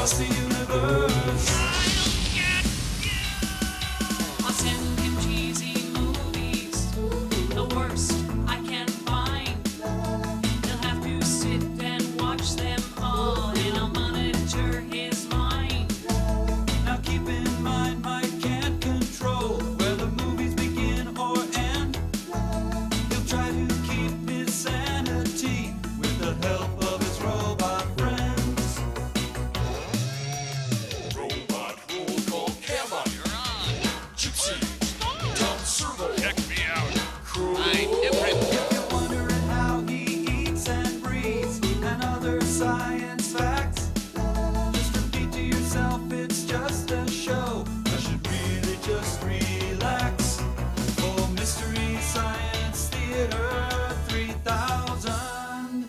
across the universe. I'll send him cheesy movies, the worst I can find. He'll have to sit and watch them all, and I'll monitor his mind. Now keep in mind, Mike can't control whether movies begin or end. He'll try to keep his sanity with the help of his robot friends. Robot roll call camera. You're on. Gypsy. Dumb servo. Check me out. Crew. I'm different. If you're wondering how he eats and breathes and other science facts, just repeat to yourself, it's just a show. I should really just relax. For Mystery Science Theater 3000.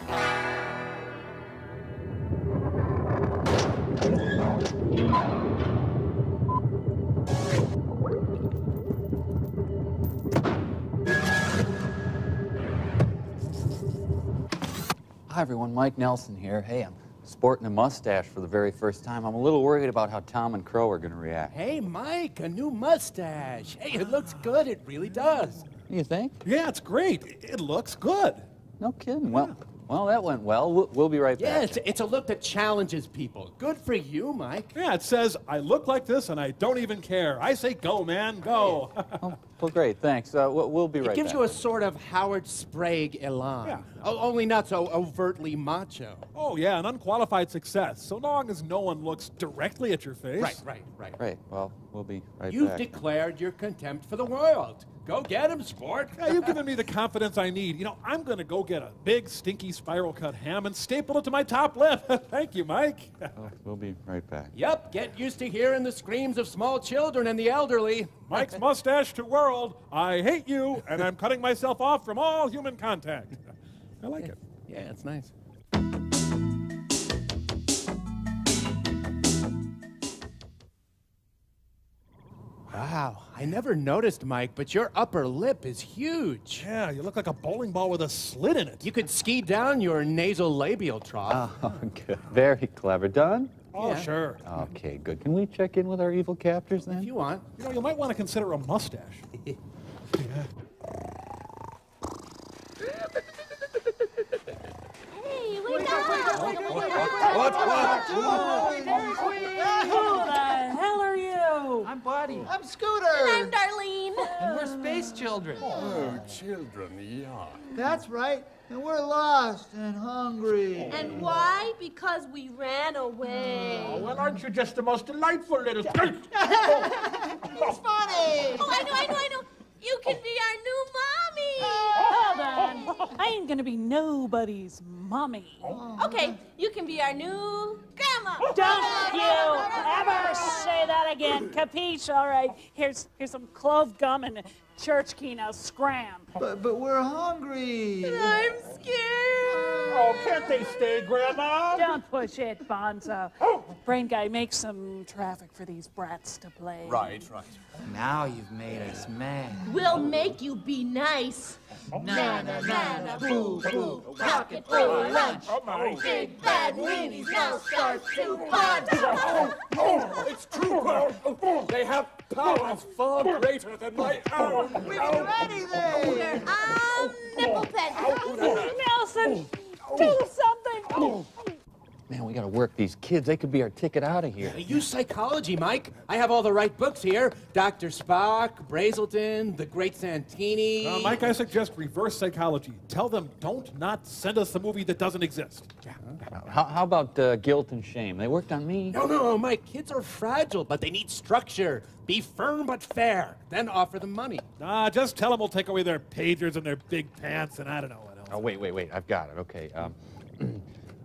Hi everyone, Mike Nelson here. Hey, I'm sporting a mustache for the very first time. I'm a little worried about how Tom and Crow are going to react. Hey, Mike, a new mustache. Hey, it looks good. It really does. You think? Yeah, it's great. It looks good. No kidding. Well, that went well. We'll be right Yeah, back. it's a look that challenges people. Good for you, Mike. Yeah, it says, I look like this and I don't even care. I say go, man, go. Oh, well, great. Thanks. We'll be right back. It gives you a sort of Howard Sprague elan. Yeah. Only not so overtly macho. Oh, yeah, an unqualified success, so long as no one looks directly at your face. Right. Great. Well, we'll be right You've back. declared your contempt for the world. Go get him, sport. Yeah, you've given me the confidence I need. You know, I'm going to go get a big, stinky spiral cut ham and staple it to my top lip. Thank you, Mike. Oh, we'll be right back. Yep, get used to hearing the screams of small children and the elderly. Mike's mustache to world. I hate you, and I'm cutting myself off from all human contact. I like it. Yeah, it's nice. Wow, I never noticed, Mike, but your upper lip is huge. Yeah, you look like a bowling ball with a slit in it. You could ski down your nasal labial trough. Oh, good. Very clever. Done? Oh, Yeah. sure. Okay, good. Can we check in with our evil captors then? If you want. You know, you might want to consider a mustache. Hey, wake up! Who the hell are you? I'm Buddy. I'm Scooter! And I'm Darlene. And we're space children. Oh, children, yeah. That's right. And we're lost and hungry. And why? Because we ran away. Oh, well, aren't you just the most delightful little... It's funny! Oh, I know. You can be our new mommy. Hold on. I ain't gonna be nobody's mommy. Okay, you can be our new grandma. Don't you ever say that again. Capiche? All right. Here's some clove gum and church key. Now scram. But we're hungry. I'm scared. Oh, can't they stay, Grandma? Don't push it, Bonzo. Brain guy, make some traffic for these brats to play. Right. Now you've made us mad. We'll make you be nice. Na, boo, boo, rocket for lunch. Oh, my. Big bad weenies now start to punch. Oh, it's true. They have powers far greater than my own. We've been ready then. Nipple pen. Nelson, do something. Man, we gotta work these kids. They could be our ticket out of here. Use psychology, Mike. I have all the right books here. Dr. Spock, Brazelton, The Great Santini. Mike, I suggest reverse psychology. Tell them don't not send us a movie that doesn't exist. Yeah. How about guilt and shame? They worked on me. No, Mike. Kids are fragile, but they need structure. Be firm but fair. Then offer them money. Just tell them we'll take away their pagers and their big pants and I don't know what else. Oh, wait. I've got it. Okay.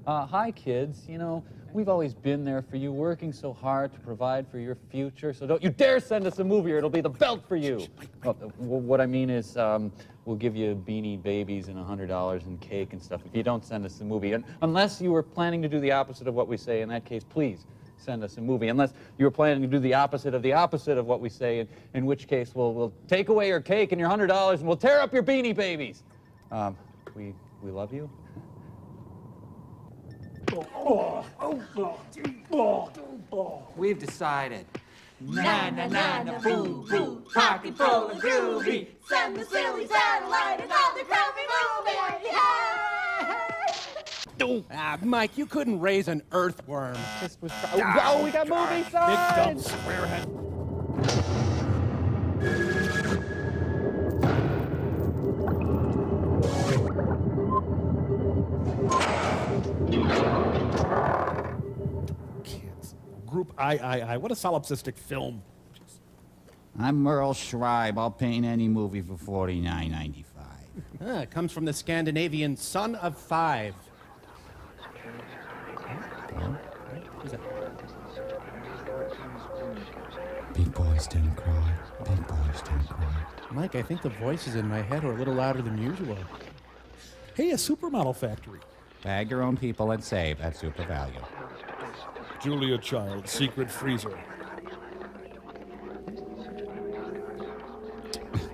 Hi, kids. You know, we've always been there for you, working so hard to provide for your future. So don't you dare send us a movie or it'll be the belt for you. What I mean is, we'll give you beanie babies and $100 in cake and stuff if you don't send us a movie. And unless you were planning to do the opposite of what we say, in that case, please send us a movie. Unless you were planning to do the opposite of what we say, in which case we'll take away your cake and your $100 and we'll tear up your beanie babies. We love you. We've decided. Na na na na boo boo, pocket full of groovy. Send the silly satellite another groovy movie. Hey! Mike, you couldn't raise an earthworm. This was. Oh, we got movie Big dumb signs. squarehead. Kids. Group I. What a solipsistic film. I'm Merle Schreiber. I'll paint any movie for $49.95. It comes from the Scandinavian Son of Five. Big boys don't cry. Big boys don't cry. Mike, I think the voices in my head are a little louder than usual. Hey, a supermodel factory. Bag your own people and save at super value. Julia Child, secret freezer.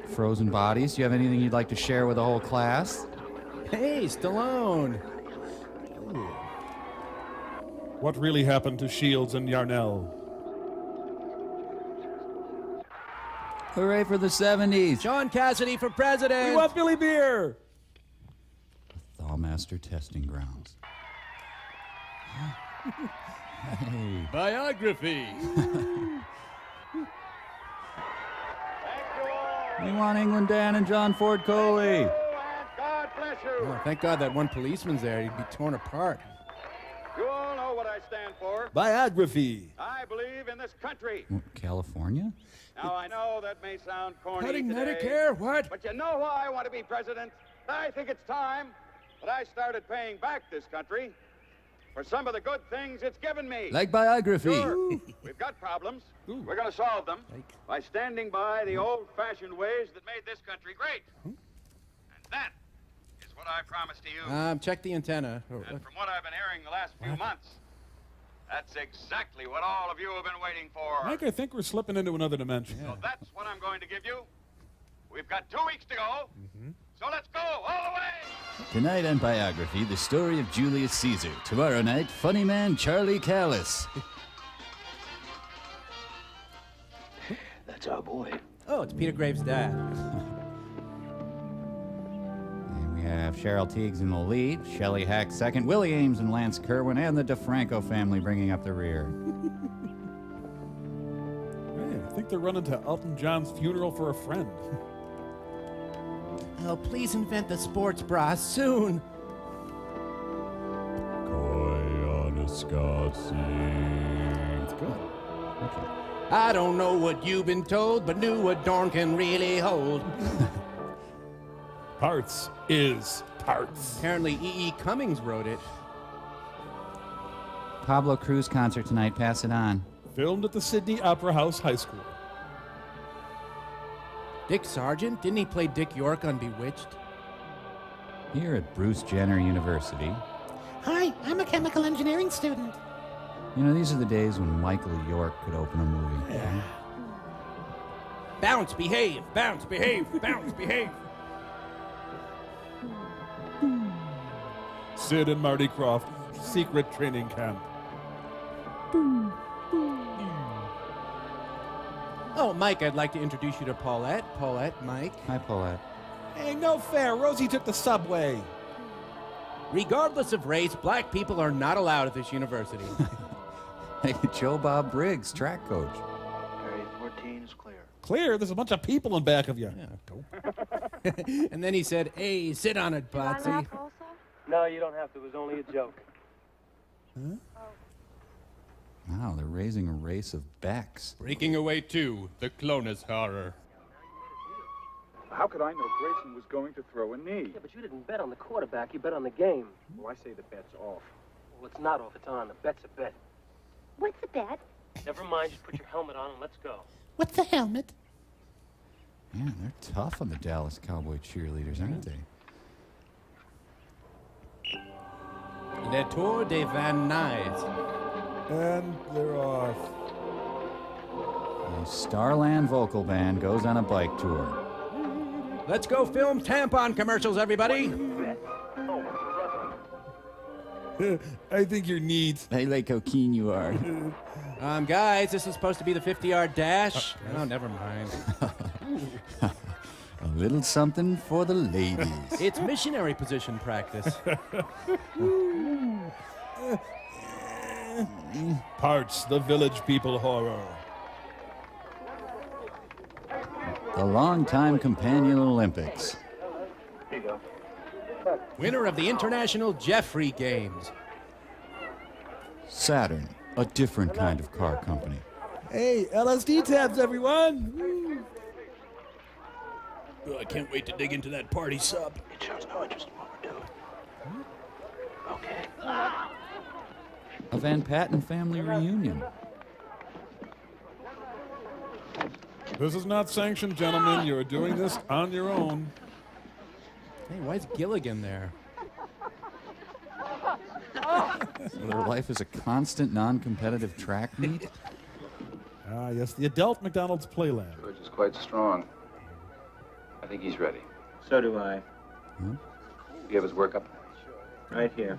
Frozen bodies. Do you have anything you'd like to share with the whole class? Hey, Stallone. What really happened to Shields and Yarnell? Hooray for the 70s. John Cassidy for president. We want Billy Beer. Thawmaster testing grounds. Hey. Biography. We want England Dan and John Ford Coley. God bless you. Oh, thank God that one policeman's there. He'd be torn apart. You all know what I stand for. Biography. I believe in this country. California? Now, I know that may sound corny Cutting today, Medicare? What? but you know why I want to be president? I think it's time that I started paying back this country for some of the good things it's given me. Like Biography. Sure, we've got problems. We're going to solve them by standing by the old-fashioned ways that made this country great. And that is what I promise to you. Check the antenna. And from what I've been hearing the last few months, that's exactly what all of you have been waiting for. Mike, I think we're slipping into another dimension. So that's what I'm going to give you. We've got 2 weeks to go. So let's go all the way. Tonight on Biography, the story of Julius Caesar. Tomorrow night, funny man Charlie Callis. That's our boy. Oh, it's Peter Graves' dad. And we have Cheryl Teagues in the lead, Shelley Hack second, Willie Ames and Lance Kerwin, and the DeFranco family bringing up the rear. Hey, I think they're running to Elton John's funeral for a friend. Oh, please invent the sports bra soon. It's good. Okay. I don't know what you've been told, but knew what Dorn can really hold. Parts is parts. Apparently E.E. Cummings wrote it. Pablo Cruz concert tonight, pass it on. Filmed at the Sydney Opera House High School. Dick Sargent? Didn't he play Dick York on Bewitched? Here at Bruce Jenner University. Hi, I'm a chemical engineering student. You know, these are the days when Michael York could open a movie. Yeah. Bounce, behave, bounce, behave, bounce, behave. Sid and Marty Krofft, secret training camp. Oh, Mike, I'd like to introduce you to Paulette. Paulette, Mike. Hi, Paulette. Hey, no fair. Rosie took the subway. Regardless of race, black people are not allowed at this university. Hey, Joe Bob Briggs, track coach. Area 14 is clear. Clear? There's a bunch of people in back of you. Yeah. And then he said, hey, sit on it, Botsy. No, you don't have to. It was only a joke. Huh? Wow, they're raising a race of Becks. Breaking away 2, the Clonus horror. How could I know Grayson was going to throw a knee? Yeah, but you didn't bet on the quarterback. You bet on the game. Well, I say the bet's off. Well, it's not off. It's on. The bet's a bet. What's the bet? Never mind. Just put your helmet on and let's go. What's the helmet? Man, they're tough on the Dallas Cowboy cheerleaders, aren't they? Le Tour de Van Nuys. And they're off. The Starland Vocal Band goes on a bike tour. Let's go film tampon commercials, everybody. I think you're neat. I like how keen you are. Guys, this is supposed to be the 50-yard dash. Oh, never mind. A little something for the ladies. It's missionary position practice. Parts the Village People horror. The longtime companion Olympics. Here you go. Winner of the International Jeffrey Games. Saturn, a different kind of car company. Hey, LSD tabs, everyone! Oh, I can't wait to dig into that party sub. It shows no interest in what we're doing. Okay. A Van Patten family reunion. This is not sanctioned, gentlemen. You're doing this on your own. Hey, why is Gilligan there? So their life is a constant non-competitive track meet? Ah, yes, the adult McDonald's Playland. George is quite strong. I think he's ready. So do I. Huh? You have his work up? Right here.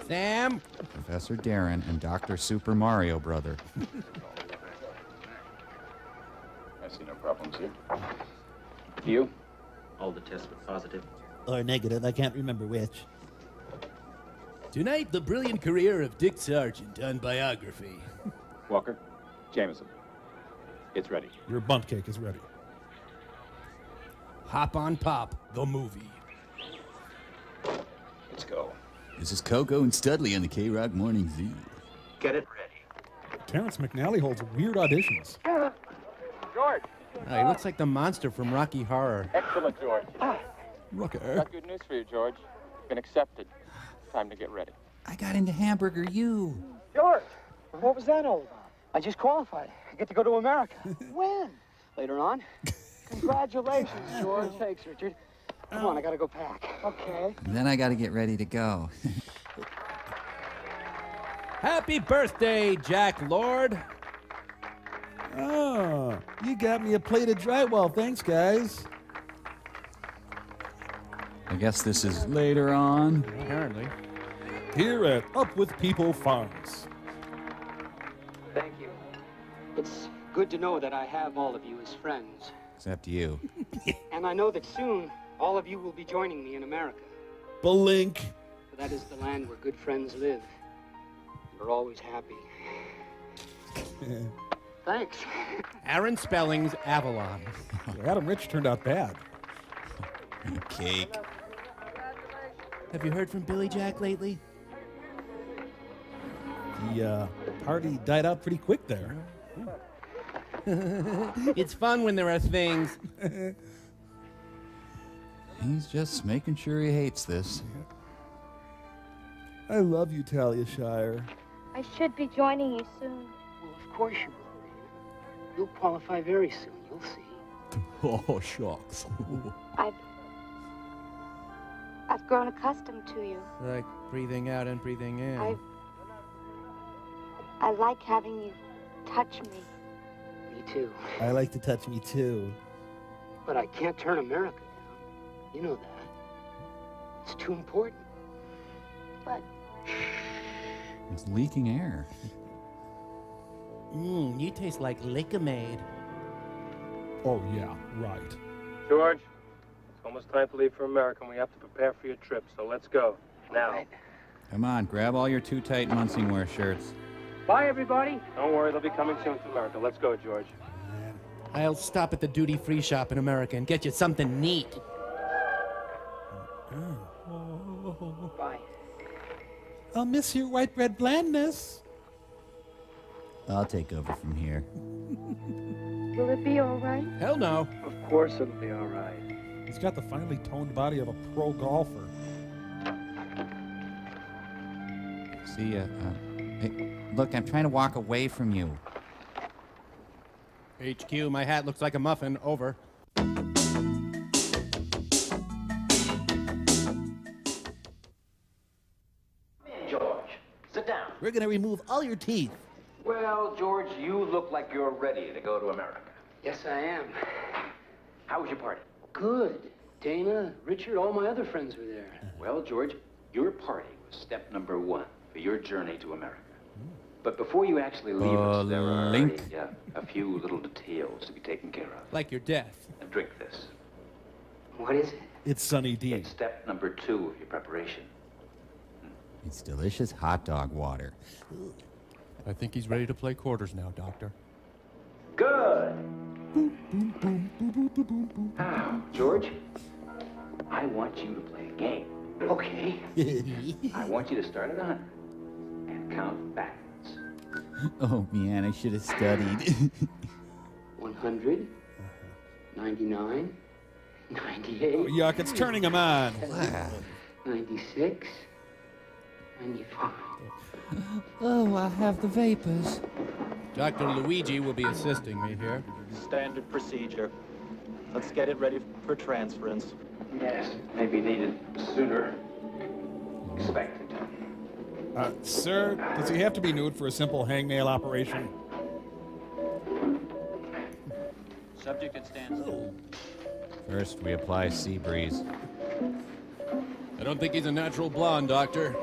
Sam? Professor Darren and Dr. Super Mario Brother. I see no problems here. You? All the tests were positive. Or negative, I can't remember which. Tonight, the brilliant career of Dick Sargent on Biography. Walker? Jameson. It's ready. Your bunt cake is ready. Hop on Pop, the movie. Let's go. This is Coco and Studley on the K-Rock Morning Zoo. Get it ready. Terrence McNally holds weird auditions. George! Oh, he looks like the monster from Rocky Horror. Excellent, George. Rooker. Got good news for you, George. Been accepted. Time to get ready. I got into Hamburger U. George, what was that all about? I just qualified. I get to go to America. When? Later on. Congratulations, George. Thanks, Richard. Come on, I gotta go pack. Okay. And then I got to get ready to go. Happy birthday, Jack Lord. Oh, you got me a plate of drywall. Thanks, guys. I guess this is later on. Apparently. Here at Up With People Farms. Thank you. It's good to know that I have all of you as friends. Except you. And I know that soon all of you will be joining me in America. Blink. For that is the land where good friends live. We're always happy. Thanks. Aaron Spelling's Avalon. Adam Rich turned out bad. Cake. Have you heard from Billy Jack lately? The party died out pretty quick there. It's fun when there are things. He's just making sure he hates this. I love you, Talia Shire. I should be joining you soon. Well, of course you will, Lena. You'll qualify very soon. You'll see. Oh, shucks. I've grown accustomed to you. Like breathing out and breathing in. I like having you touch me. Me too. I like to touch me too. But I can't turn America down. You know that. It's too important. But It's leaking air. You taste like Lick-a-Maid. Oh, yeah, right. George, it's almost time to leave for America, and we have to prepare for your trip, so let's go. Now. Come on, grab all your too tight Munsingwear shirts. Bye, everybody. Don't worry, they'll be coming soon to America. Let's go, George. I'll stop at the duty-free shop in America and get you something neat. Bye. I'll miss your white bread blandness. I'll take over from here. will it be all right? Hell no. Of course it'll be all right. He's got the finely toned body of a pro golfer. See ya. Hey, look, I'm trying to walk away from you. HQ, my hat looks like a muffin. Over. George, sit down. We're gonna remove all your teeth. Well, George, you look like you're ready to go to America. Yes, I am. How was your party? Good. Dana, Richard, all my other friends were there. Well, George, your party was step number 1 for your journey to America. But before you actually leave us, there are a few little details to be taken care of. Like your death. And drink this. What is it? It's Sunny D. It's step number 2 of your preparation. It's delicious hot dog water. I think he's ready to play quarters now, Doctor. Good. Now, George, I want you to play a game. Okay. I want you to start at 100 and count backwards. Oh man, I should have studied. 100, 99, 98. Oh, yuck, it's turning him on. 96, 95. Oh, I have the vapors. Dr. Luigi will be assisting me here. Standard procedure. Let's get it ready for transference. Yes, maybe needed sooner. Expected. Sir, does he have to be nude for a simple hangnail operation? Subject at standstill. First, we apply sea breeze. I don't think he's a natural blonde, Doctor.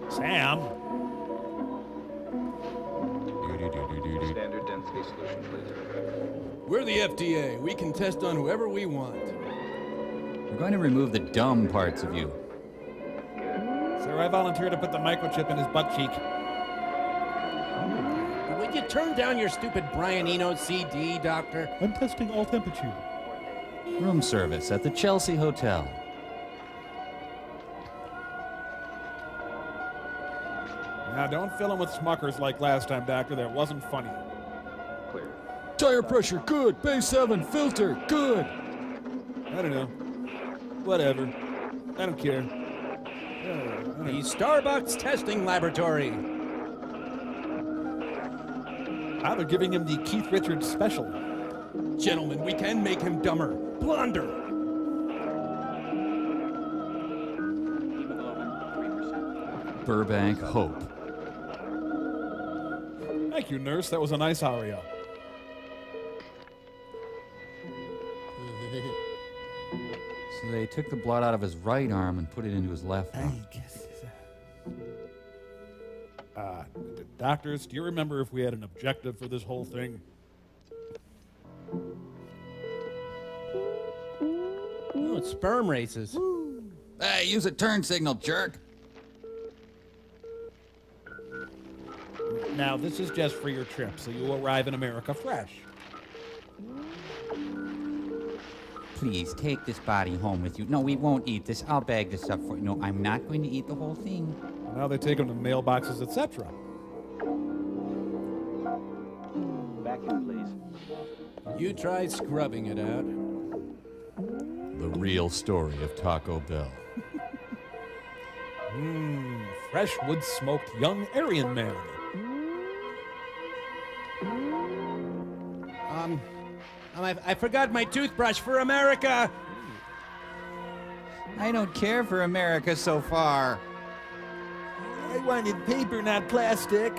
Sam? Standard density solution, please. We're the FDA. We can test on whoever we want. We're going to remove the dumb parts of you. Sir, I volunteer to put the microchip in his butt cheek. Would you turn down your stupid Brian Eno CD, Doctor? I'm testing all temperature. Room service at the Chelsea Hotel. Now, don't fill him with Smuckers like last time, Doctor. That wasn't funny. Clear. Tire pressure, good. Base 7, filter, good. I don't know. Whatever. I don't care. The Starbucks testing laboratory. Now they're giving him the Keith Richards special. Gentlemen, we can make him dumber, blonder. Hemoglobin, 3%. Burbank Hope. Thank you, nurse. That was a nice aria. So they took the blood out of his right arm and put it into his left arm. Doctors, do you remember if we had an objective for this whole thing? Oh, it's sperm races. Hey, use a turn signal, jerk. Now, this is just for your trip, so you arrive in America fresh. Please, take this body home with you. No, we won't eat this. I'll bag this up for you. No, I'm not going to eat the whole thing. Now they take them to mailboxes, etc. Vacuum, please. You try scrubbing it out. The real story of Taco Bell. Fresh wood-smoked young Aryan man. I forgot my toothbrush for America. I don't care for America so far. I wanted paper, not plastic.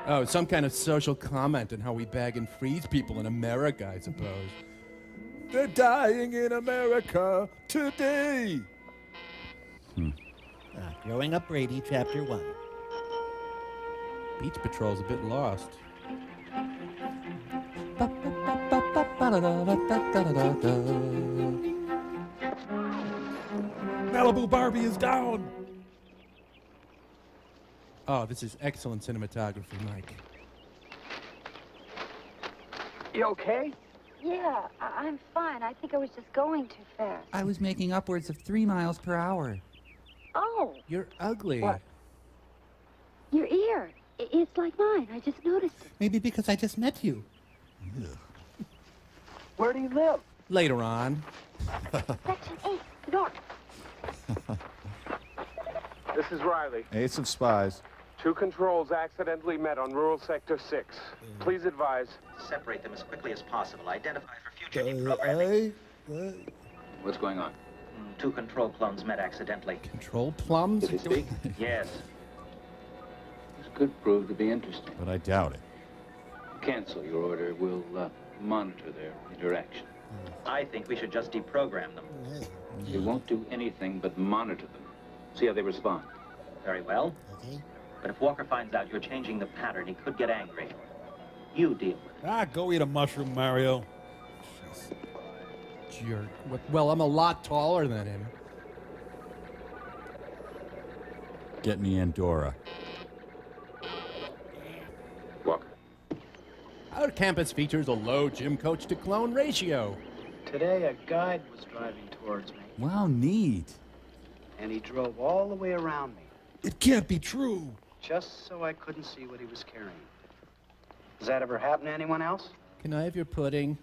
Oh, some kind of social comment on how we bag and freeze people in America, I suppose. They're dying in America today. Growing Up Brady, Chapter 1. Beach Patrol's a bit lost. Malibu Barbie is down. Oh, this is excellent cinematography, Mike. You okay? Yeah, I'm fine. I think I was just going too fast. I was making upwards of 3 miles per hour. Oh, You're ugly. What? your ear. It's like mine. I just noticed it. Maybe because I just met you. Where do you live? Later on. Section 8, north. This is Riley. Ace of Spies. 2 controls accidentally met on rural sector 6. Please advise. Separate them as quickly as possible. Identify for future deprogramming. What's going on? 2 control clones met accidentally. Control plums? Did he speak? Yes. This could prove to be interesting. But I doubt it. Cancel your order. We'll monitor their interaction. I think we should just deprogram them. We won't do anything but monitor them. See how they respond. Very well. Okay. But if Walker finds out you're changing the pattern, he could get angry. You deal with it. Ah, go eat a mushroom, Mario. Jerk. Well, I'm a lot taller than him. Get me Andorra. Walker. Our campus features a low gym coach to clone ratio. Today, a guide was driving towards me, Wow, neat. and he drove all the way around me, It can't be true. just so I couldn't see what he was carrying. Does that ever happen to anyone else? Can I have your pudding?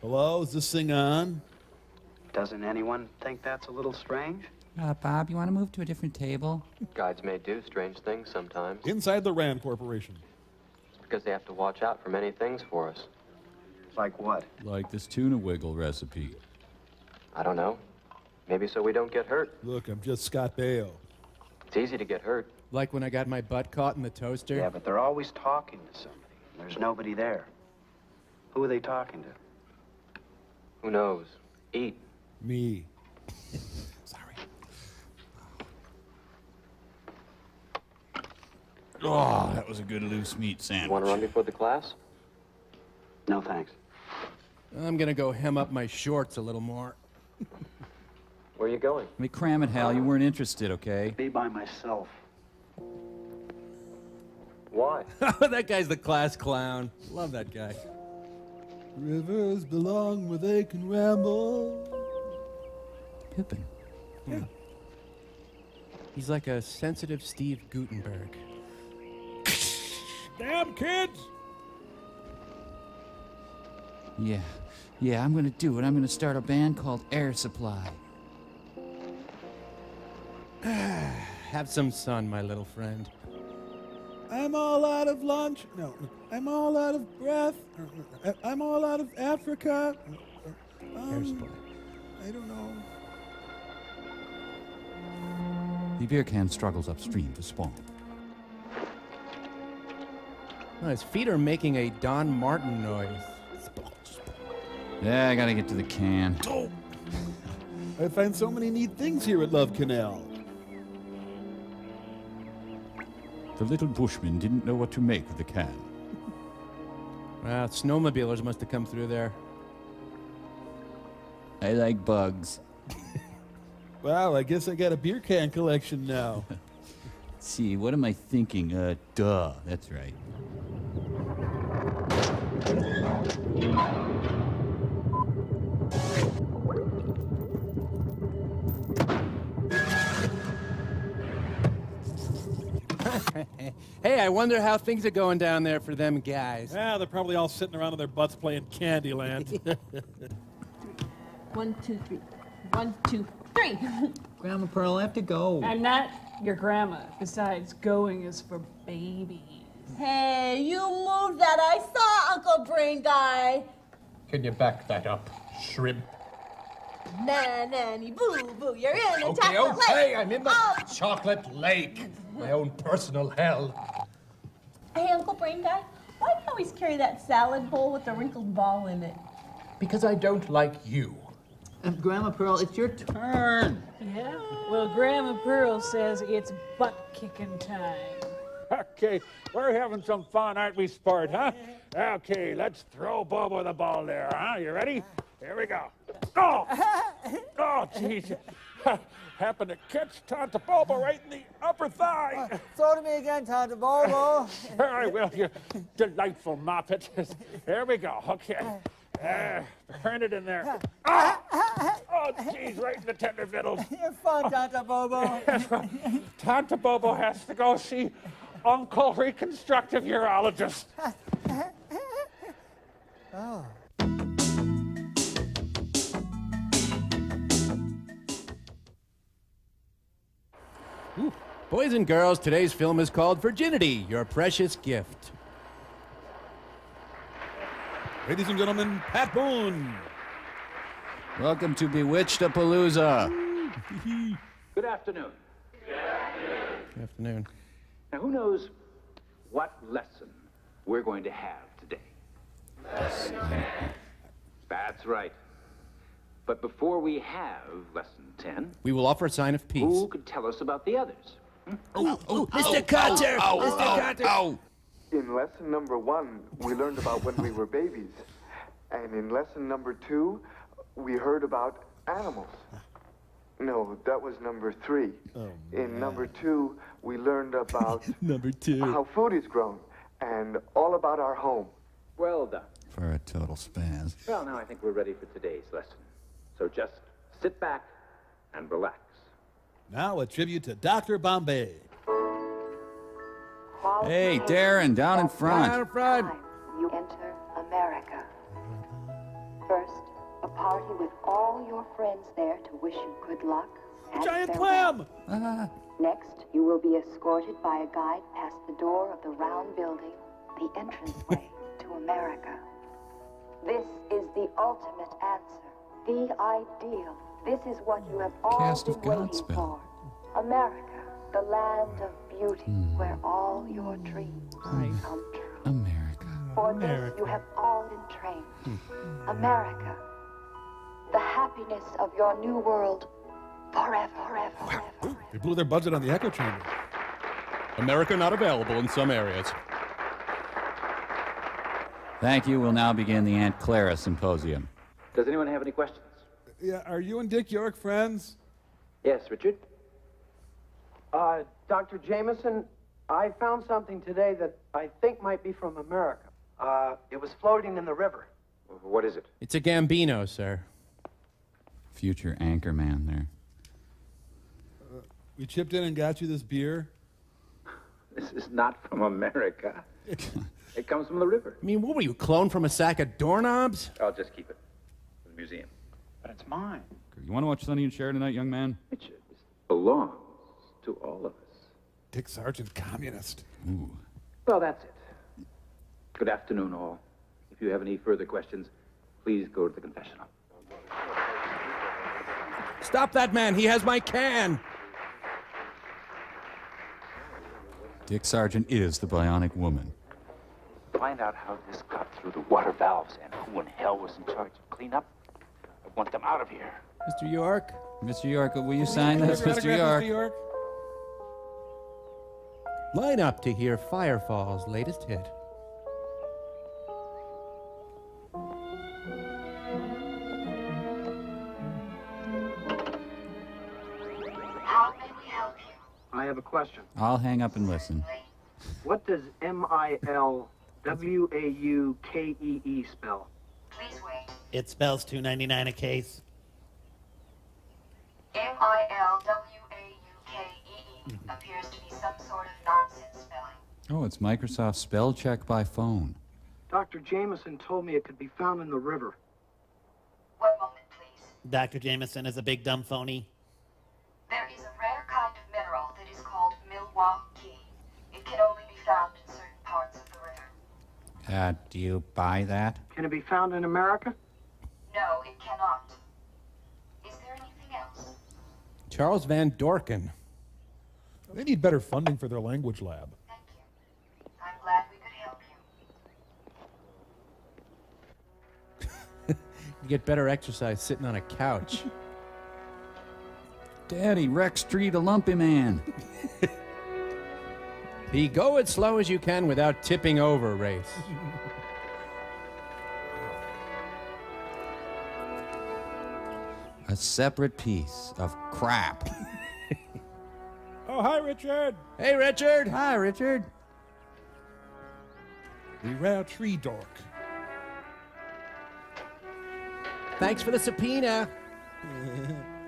Hello, is this thing on? Doesn't anyone think that's a little strange? Bob, you want to move to a different table? Guides may do strange things sometimes. Inside the Rand Corporation. It's because they have to watch out for many things for us. Like what? Like this tuna wiggle recipe. I don't know. Maybe so we don't get hurt. Look, I'm just Scott Baio. It's easy to get hurt. Like when I got my butt caught in the toaster? Yeah, but they're always talking to somebody. There's nobody there. Who are they talking to? Who knows? Eat. Me. Sorry. Oh, that was a good loose meat sandwich. Want to run before the class? No, thanks. I'm gonna go hem up my shorts a little more. Where are you going? Let me cram it, Hal. You weren't interested, okay? Be by myself. Why? That guy's the class clown. Love that guy. Rivers belong where they can ramble. Pippin. Yeah. He's like a sensitive Steve Gutenberg. Damn kids! Yeah, I'm gonna do it. I'm gonna start a band called Air Supply. Have some sun, my little friend. I'm all out of lunch. No, I'm all out of breath. I'm all out of Africa. Air Supply. I don't know. The beer can struggles upstream to spawn. Oh, his feet are making a Don Martin noise. Yeah, I gotta get to the can. Oh! I find so many neat things here at Love Canal. The little bushman didn't know what to make of the can. Wow, snowmobilers must have come through there. I like bugs. Wow, I guess I got a beer can collection now. Let's see, what am I thinking? Duh, that's right. Hey, I wonder how things are going down there for them guys. Yeah, they're probably all sitting around on their butts playing Candyland. 1, 2, 3. 1, 2, 3. Grandma Pearl, I have to go. I'm not your grandma. Besides, going is for babies. Hey, you moved that. I saw Uncle Brain Guy. Can you back that up, shrimp? Nanny boo boo, you're in the Okay, chocolate okay, lake. I'm in the Oh. chocolate lake. My own personal hell. Hey, Uncle Brain Guy, why do you always carry that salad bowl with the wrinkled ball in it? Because I don't like you. Grandma Pearl, it's your turn. Yeah? Well, Grandma Pearl says it's butt-kicking time. Okay, we're having some fun, aren't we, sport, huh? Okay, let's throw Bobo the ball there, huh? You ready? Here we go. Oh! Oh, jeez. Happened to catch Tanta Bobo right in the upper thigh. Throw to me again, Tanta Bobo. Sure I will, you delightful moppet. Here we go, okay. Turn it in there. Oh, jeez, right in the tender fiddles. You're fun, Tanta Bobo. Tanta Bobo has to go see Uncle Reconstructive Urologist. Oh. Boys and girls, today's film is called Virginity, Your Precious Gift. Ladies and gentlemen, Pat Boone. Welcome to Bewitched-a-Palooza. Good afternoon. Good afternoon. Now, who knows what lesson we're going to have today? That's right. But before we have lesson 10, We will offer a sign of peace. who could tell us about the others? Mr. Carter! Mr. Carter! In lesson number 1, we learned about when we were babies. And in lesson number 2, we heard about animals. No, that was number 3. In number 2, we learned about Number 2. how food is grown and all about our home. Well done. For a total spaz. Well, now I think we're ready for today's lesson. So just sit back and relax. Now a tribute to Dr. Bombay. Hey, Darren, down in front. Down in front. You enter America. First, a party with all your friends there to wish you good luck. And Giant farewell. clam! Next, you will be escorted by a guide past the door of the round building, the entranceway to America. This is the ultimate answer, the ideal. This is what you have all Cast been of waiting Godspell. for. America, the land of beauty, where all your dreams come true. America. For this you have all been trained. America, the happiness of your new world, forever, forever, forever. They blew their budget on the echo chamber. America not available in some areas. Thank you. We'll now begin the Aunt Clara Symposium. Does anyone have any questions? Yeah, are you and Dick York friends? Yes, Richard? Dr. Jameson, I found something today that I think might be from America. It was floating in the river. What is it? It's a Gambino, sir. Future anchorman there. We chipped in and got you this beer. This is not from America. It comes from the river. I mean, what were you, cloned from a sack of doorknobs? I'll just keep it for the museum. But it's mine. You want to watch Sonny and Cher tonight, young man? Richard, this belongs to all of us. Dick Sargent, communist. Ooh. Well, that's it. Good afternoon, all. If you have any further questions, please go to the confessional. Stop that man. He has my can. Dick Sargent is the bionic woman. Find out how this got through the water valves and who in hell was in charge of cleanup. I want them out of here. Mr. York? Mr. York, will you sign this, Mr. York? Line up to hear Firefall's latest hit. How may we help you? I have a question. I'll hang up and listen. What does MILWAUKEE spell? Please wait. It spells $2.99 a case. MILWAUKEE appears to be some sort of nonsense spelling. Oh, it's Microsoft spell check by phone. Dr. Jameson told me it could be found in the river. One moment, please. Dr. Jameson is a big dumb phony. There is a rare kind of mineral that is called Milwaukee. It can only be found in certain parts of the river. Do you buy that? Can it be found in America? No, it cannot. Is there anything else? Charles Van Dorken. They need better funding for their language lab. I'm glad we could help you. You get better exercise sitting on a couch. Daddy, Rex Street, a lumpy man. The go as slow as you can without tipping over race. A separate piece of crap. Oh, hi, Richard. Hey, Richard. Hi, Richard. The rare tree dork. Thanks for the subpoena.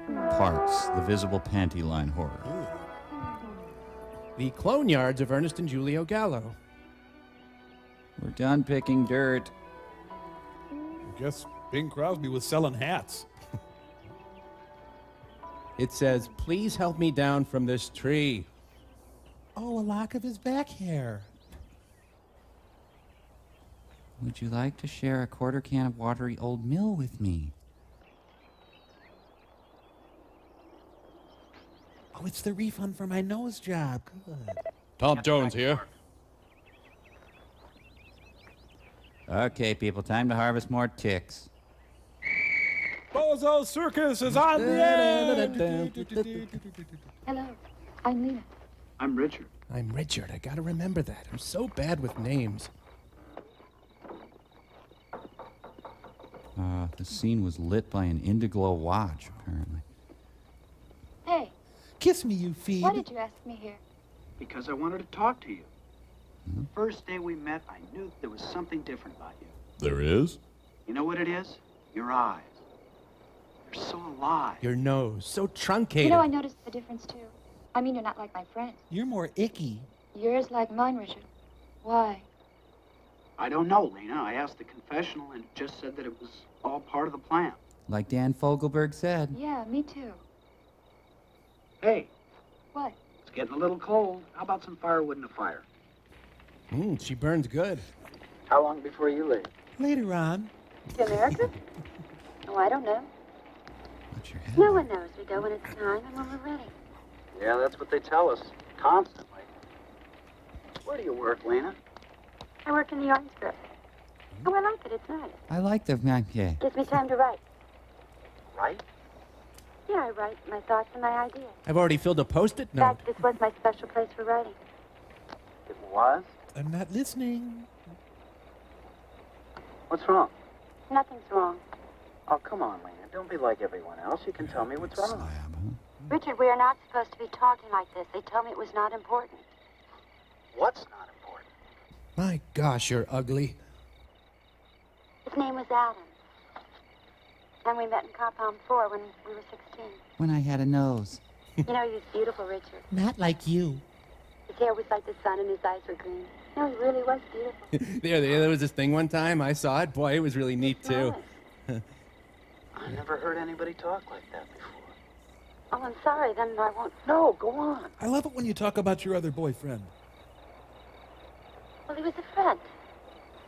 Parts, the visible panty line horror. The clone yards of Ernest and Julio Gallo. We're done picking dirt. I guess Bing Crosby was selling hats. It says, please help me down from this tree. Oh, a lock of his back hair. Would you like to share a quarter can of watery old mill with me? Oh, it's the refund for my nose job. Good. Tom Jones here. Okay, people, time to harvest more ticks. Zozo Circus is on the air. Hello, I'm Lena. I'm Richard. I'm Richard. I gotta remember that. I'm so bad with names. The scene was lit by an Indiglo watch, apparently. Hey, Kiss me, you feed. why did you ask me here? Because I wanted to talk to you. The first day we met, I knew there was something different about you. There is? You know what it is? Your eyes. They're so alive. Your nose, so truncated. You know, I noticed the difference too. I mean, you're not like my friends. You're more icky. Yours like mine, Richard. Why? I don't know, Lena. I asked the confessional and it just said that it was all part of the plan. Like Dan Fogelberg said. Yeah, me too. Hey, What? it's getting a little cold. How about some firewood and a fire? She burns good. How long before you leave? Later on. To America? Oh, I don't know. Watch your head. No one knows. We go when it's time and when we're ready. Yeah, that's what they tell us constantly. Where do you work, Lena? I work in the arms group. Oh, I like it. It's nice. I like the yeah. Gives me time to write. Right? Yeah, I write my thoughts and my ideas. I've already filled a post-it In note. fact, this was my special place for writing. It was? I'm not listening. What's wrong? Nothing's wrong. Oh, come on, Lena. Don't be like everyone else. You can tell me what's wrong. Richard, we are not supposed to be talking like this. They told me it was not important. What's not important? My gosh, you're ugly. His name was Adam. And we met in Compound 4 when we were 16. When I had a nose. You know, he was beautiful, Richard. Not like you. His hair was like the sun and his eyes were green. No, he really was beautiful. There was this thing one time. I saw it. Boy, it was really neat, too. I never heard anybody talk like that before. Oh, I'm sorry. Then I won't. No, go on. I love it when you talk about your other boyfriend. Well, he was a friend.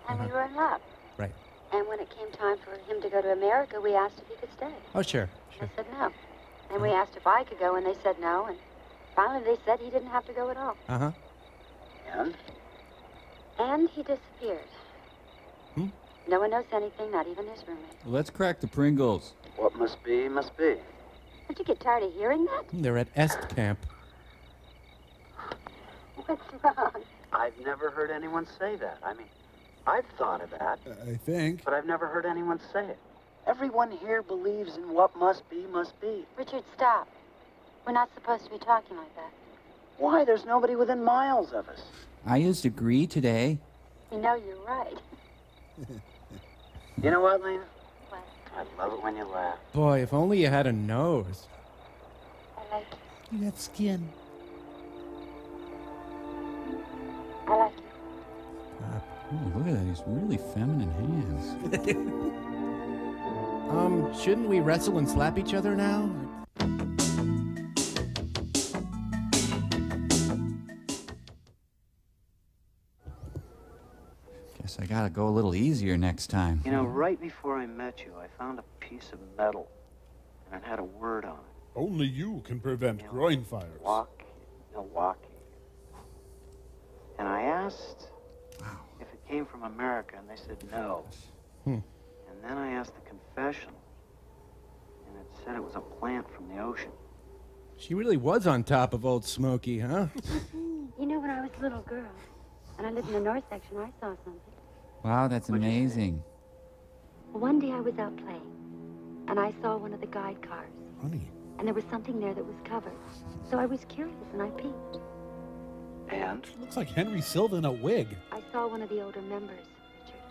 And we were in love. Right. And when it came time for him to go to America, we asked if he could stay. Oh, sure. I said no. And we asked if I could go, and they said no. And finally, they said he didn't have to go at all. Uh-huh. And? And he disappeared. No one knows anything, not even his roommate. Let's crack the Pringles. What must be, must be. Don't you get tired of hearing that? They're at Est Camp. What's wrong? I've never heard anyone say that. I mean, I've thought of that. I think. But I've never heard anyone say it. Everyone here believes in what must be, must be. Richard, stop. We're not supposed to be talking like that. Why? There's nobody within miles of us. I used agree today. You know you're right. You know what, Lena? What? I love it when you laugh. Boy, if only you had a nose. I like you. You got skin. I like you. Oh, look at that. He's really feminine hands. Shouldn't we wrestle and slap each other now? Guess I gotta go a little easier next time. You know, right before I met you, I found a piece of metal, and it had a word on it. Only you can prevent groin fires. Milwaukee. And I asked if it came from America, and they said no. And then I asked the confessional, and it said it was a plant from the ocean. She really was on top of Old Smoky, huh? You know, when I was a little girl, and I lived in the north section, I saw something. Wow, that's amazing. One day I was out playing, and I saw one of the guide cars. Honey. And there was something there that was covered. So I was curious, and I peeked. And? Looks like Henry Silva in a wig. I saw one of the older members, Richard.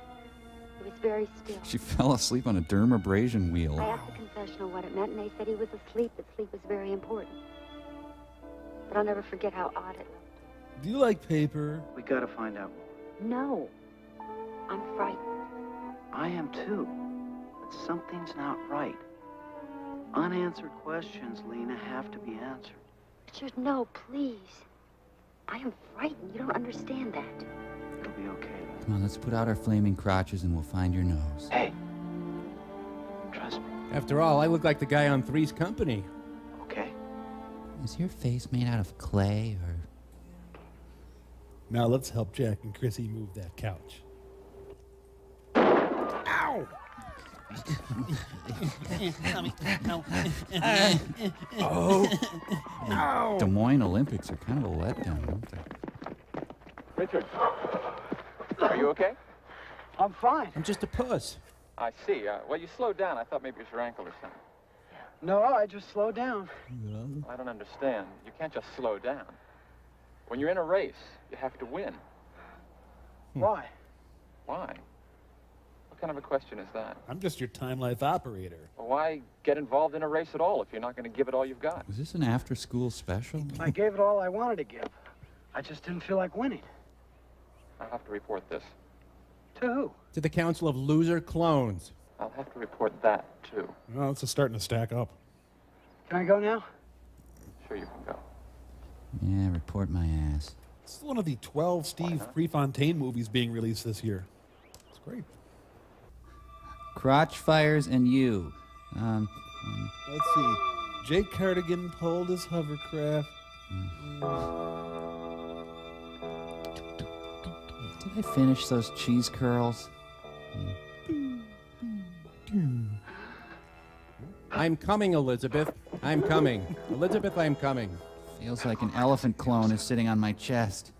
It was very still. She fell asleep on a dermabrasion wheel. I asked the confessional what it meant, and they said he was asleep, that sleep was very important. But I'll never forget how odd it looked. Do you like paper? We gotta find out more. No. I'm frightened. I am too. But something's not right. Unanswered questions, Lena, have to be answered. Richard, no, please. I am frightened. You don't understand that. It'll be okay. Come on, let's put out our flaming crotches and we'll find your nose. Hey. Trust me. After all, I look like the guy on Three's Company. Okay. Is your face made out of clay or... Now let's help Jack and Chrissy move that couch. Ow! Oh. Des Moines Olympics are kind of a letdown, aren't they? Richard, are you okay? I'm fine. I'm just a puss. I see. Well, you slowed down. I thought maybe it was your ankle or something. No, I just slowed down. I don't understand. You can't just slow down. When you're in a race, you have to win. Why? Why? What kind of a question is that? I'm just your time-life operator. Well, why get involved in a race at all if you're not going to give it all you've got? Was this an after-school special? I gave it all I wanted to give. I just didn't feel like winning. I'll have to report this. To who? To the Council of Loser Clones. I'll have to report that, too. Well, it's starting to stack up. Can I go now? Sure you can go. Yeah, report my ass. It's one of the 12 Steve Prefontaine movies being released this year. It's great. Crotch fires and you. Let's see. Jake Cardigan pulled his hovercraft. Did I finish those cheese curls? I'm coming, Elizabeth. I'm coming. Elizabeth, I'm coming. Feels like an elephant clone is sitting on my chest.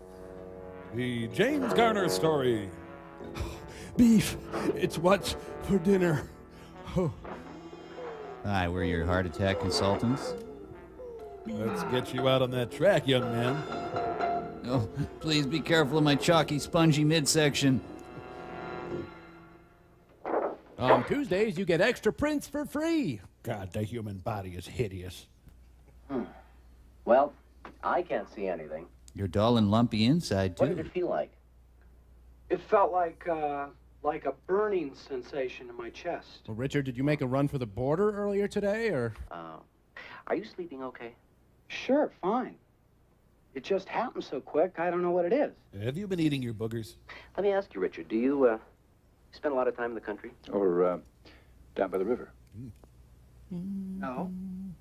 The James Garner story. Beef. It's what's for dinner. Oh. Hi, we're your heart attack consultants. Let's get you out on that track, young man. Oh, please be careful of my chalky, spongy midsection. On Tuesdays, you get extra prints for free. God, the human body is hideous. Well, I can't see anything. You're dull and lumpy inside, too. What did it feel like? It felt like a burning sensation in my chest. Well, Richard, did you make a run for the border earlier today, or? Are you sleeping okay? Sure, fine. It just happened so quick, I don't know what it is. Have you been eating your boogers? Let me ask you, Richard, do you spend a lot of time in the country? Or down by the river? No.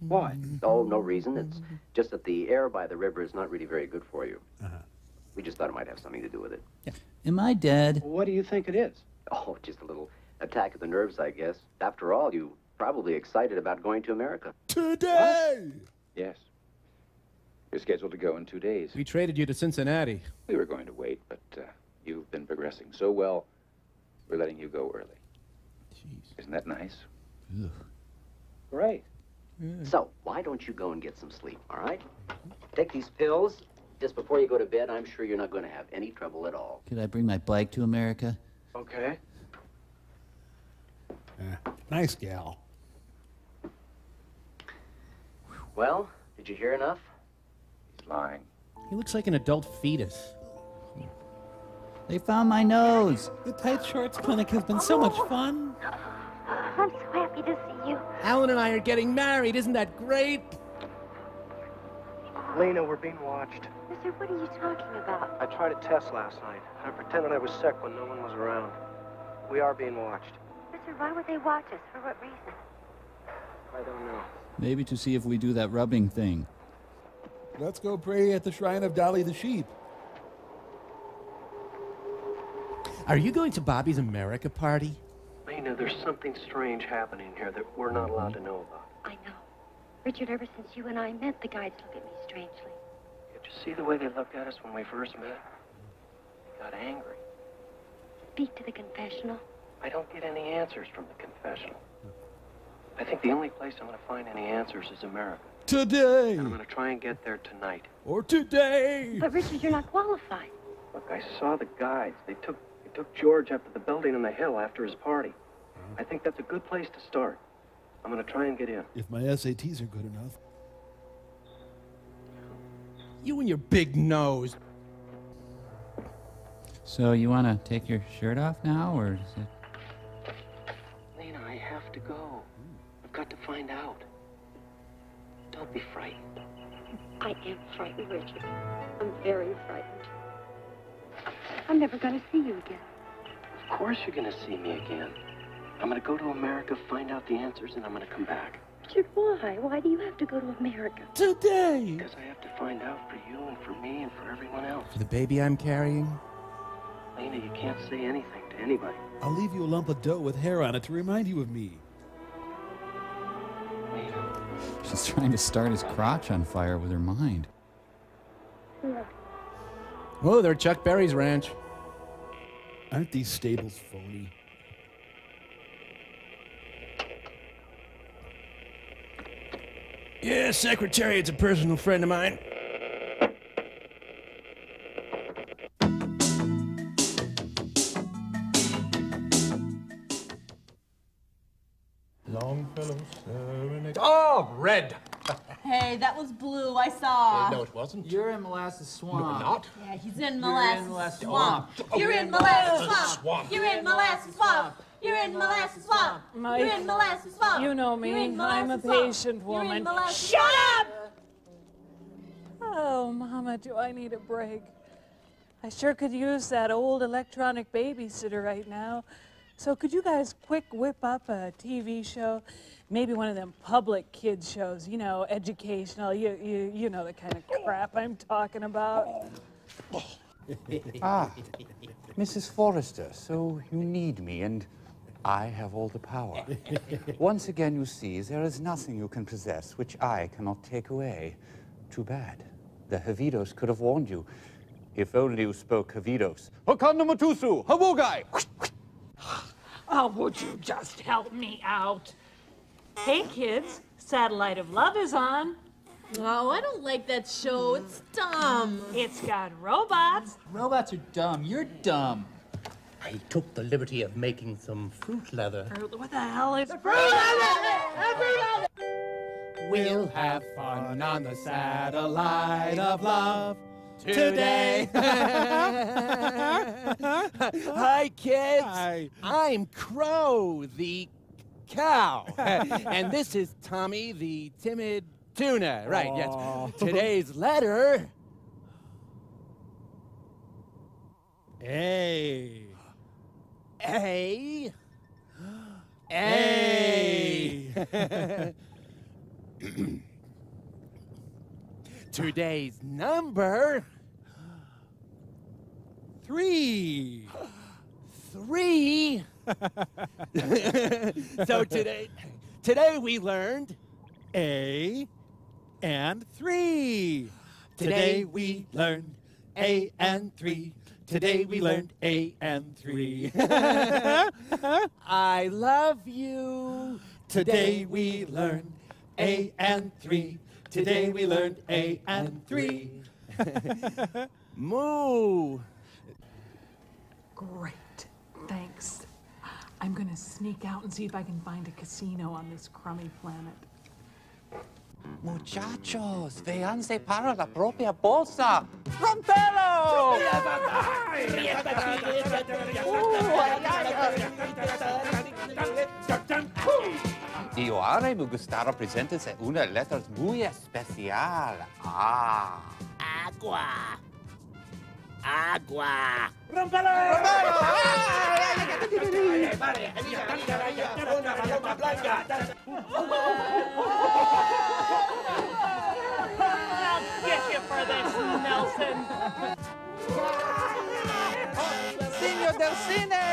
Why? Oh, no reason. It's just that the air by the river is not really very good for you. We just thought it might have something to do with it. Am I dead? What do you think it is? Oh, just a little attack of the nerves, I guess. After all, you probably excited about going to America. Today! Yes. You're scheduled to go in 2 days. We traded you to Cincinnati. We were going to wait, but you've been progressing so well, we're letting you go early. Jeez. Isn't that nice? Ugh. Great. So, why don't you go and get some sleep, all right? Take these pills just before you go to bed. I'm sure you're not going to have any trouble at all. Could I bring my bike to America? Okay. Nice gal. Well, did you hear enough? He's lying. He looks like an adult fetus. They found my nose. The Tight Shorts Clinic has been so much fun. I'm so happy to see you. Alan and I are getting married. Isn't that great? Lena, we're being watched. Mister, what are you talking about? I tried a test last night. I pretended I was sick when no one was around. We are being watched. Mister, why would they watch us? For what reason? I don't know. Maybe to see if we do that rubbing thing. Let's go pray at the shrine of Dolly the sheep. Are you going to Bobby's America party? Lena, there's something strange happening here that we're not allowed to know about. I know. Richard, ever since you and I met, the guides look at me strangely. Did you see the way they looked at us when we first met? They got angry. Speak to the confessional. I don't get any answers from the confessional. I think the only place I'm going to find any answers is America. Today! And I'm going to try and get there tonight. Or today! But Richard, you're not qualified. Look, I saw the guides. They took George up to the building on the hill after his party. I think that's a good place to start. I'm going to try and get in. If my SATs are good enough. You and your big nose. So you want to take your shirt off now, or is it... Lena, I have to go. I've got to find out. Don't be frightened. I am frightened, Richard. I'm very frightened. I'm never going to see you again. Of course you're going to see me again. I'm going to go to America, find out the answers, and I'm going to come back. Richard, why? Why do you have to go to America? Today! Because I have to find out for you and for me and for everyone else. For the baby I'm carrying? Lena, you can't say anything to anybody. I'll leave you a lump of dough with hair on it to remind you of me. She's trying to start his crotch on fire with her mind. Oh, they're Chuck Berry's ranch. Aren't these stables phony? Yeah, Secretariat's a personal friend of mine. Longfellow serenade. Oh, red! Hey, that was blue, I saw. No, it wasn't. You're in Molasses Swamp. No, I'm not. Yeah, he's in Molasses Molasses Swamp. Swamp. You're in Molasses Swamp. You're in Molasses Swamp. You're in Molasses Swamp. Mike, You're in Molasses Swamp. you know me. You're in I'm a Molasses Swamp. patient You're in woman. Molasses Shut Swamp. up! Oh, Mama, do I need a break? I sure could use that old electronic babysitter right now. So could you guys quick whip up a TV show? Maybe one of them public kids shows, you know, educational. You know the kind of crap I'm talking about. Ah, Mrs. Forrester, so you need me, and I have all the power. Once again, you see, there is nothing you can possess which I cannot take away. Too bad. The Havidos could have warned you. If only you spoke Havidos. Hokan no Matusu, Hawogai! Oh, would you just help me out? Hey, kids, Satellite of Love is on. Oh, I don't like that show. It's dumb. It's got robots. Robots are dumb. You're dumb. I took the liberty of making some fruit leather. What the hell is We'll have fun on the satellite of love today. Hi, kids. Hi. I'm Crow, the cow. And this is Tommy, the timid tuna. Right, yes. Today's letter. A. A. A. Today's number. 3. 3. So today we learned A and 3. Today we learned A and 3. Today we learned A and 3. I love you. Today we learned A and 3. Today we learned A and 3. Moo. Great. Thanks. I'm going to sneak out and see if I can find a casino on this crummy planet. Muchachos, véanse para la propia bolsa. ¡Rompelo! Y ahora me gustaría presentarse una letra muy especial. Ah. Agua. Agua. ¡Rómpelo! I'll get you for this, Nelson. ¡Señor del cine!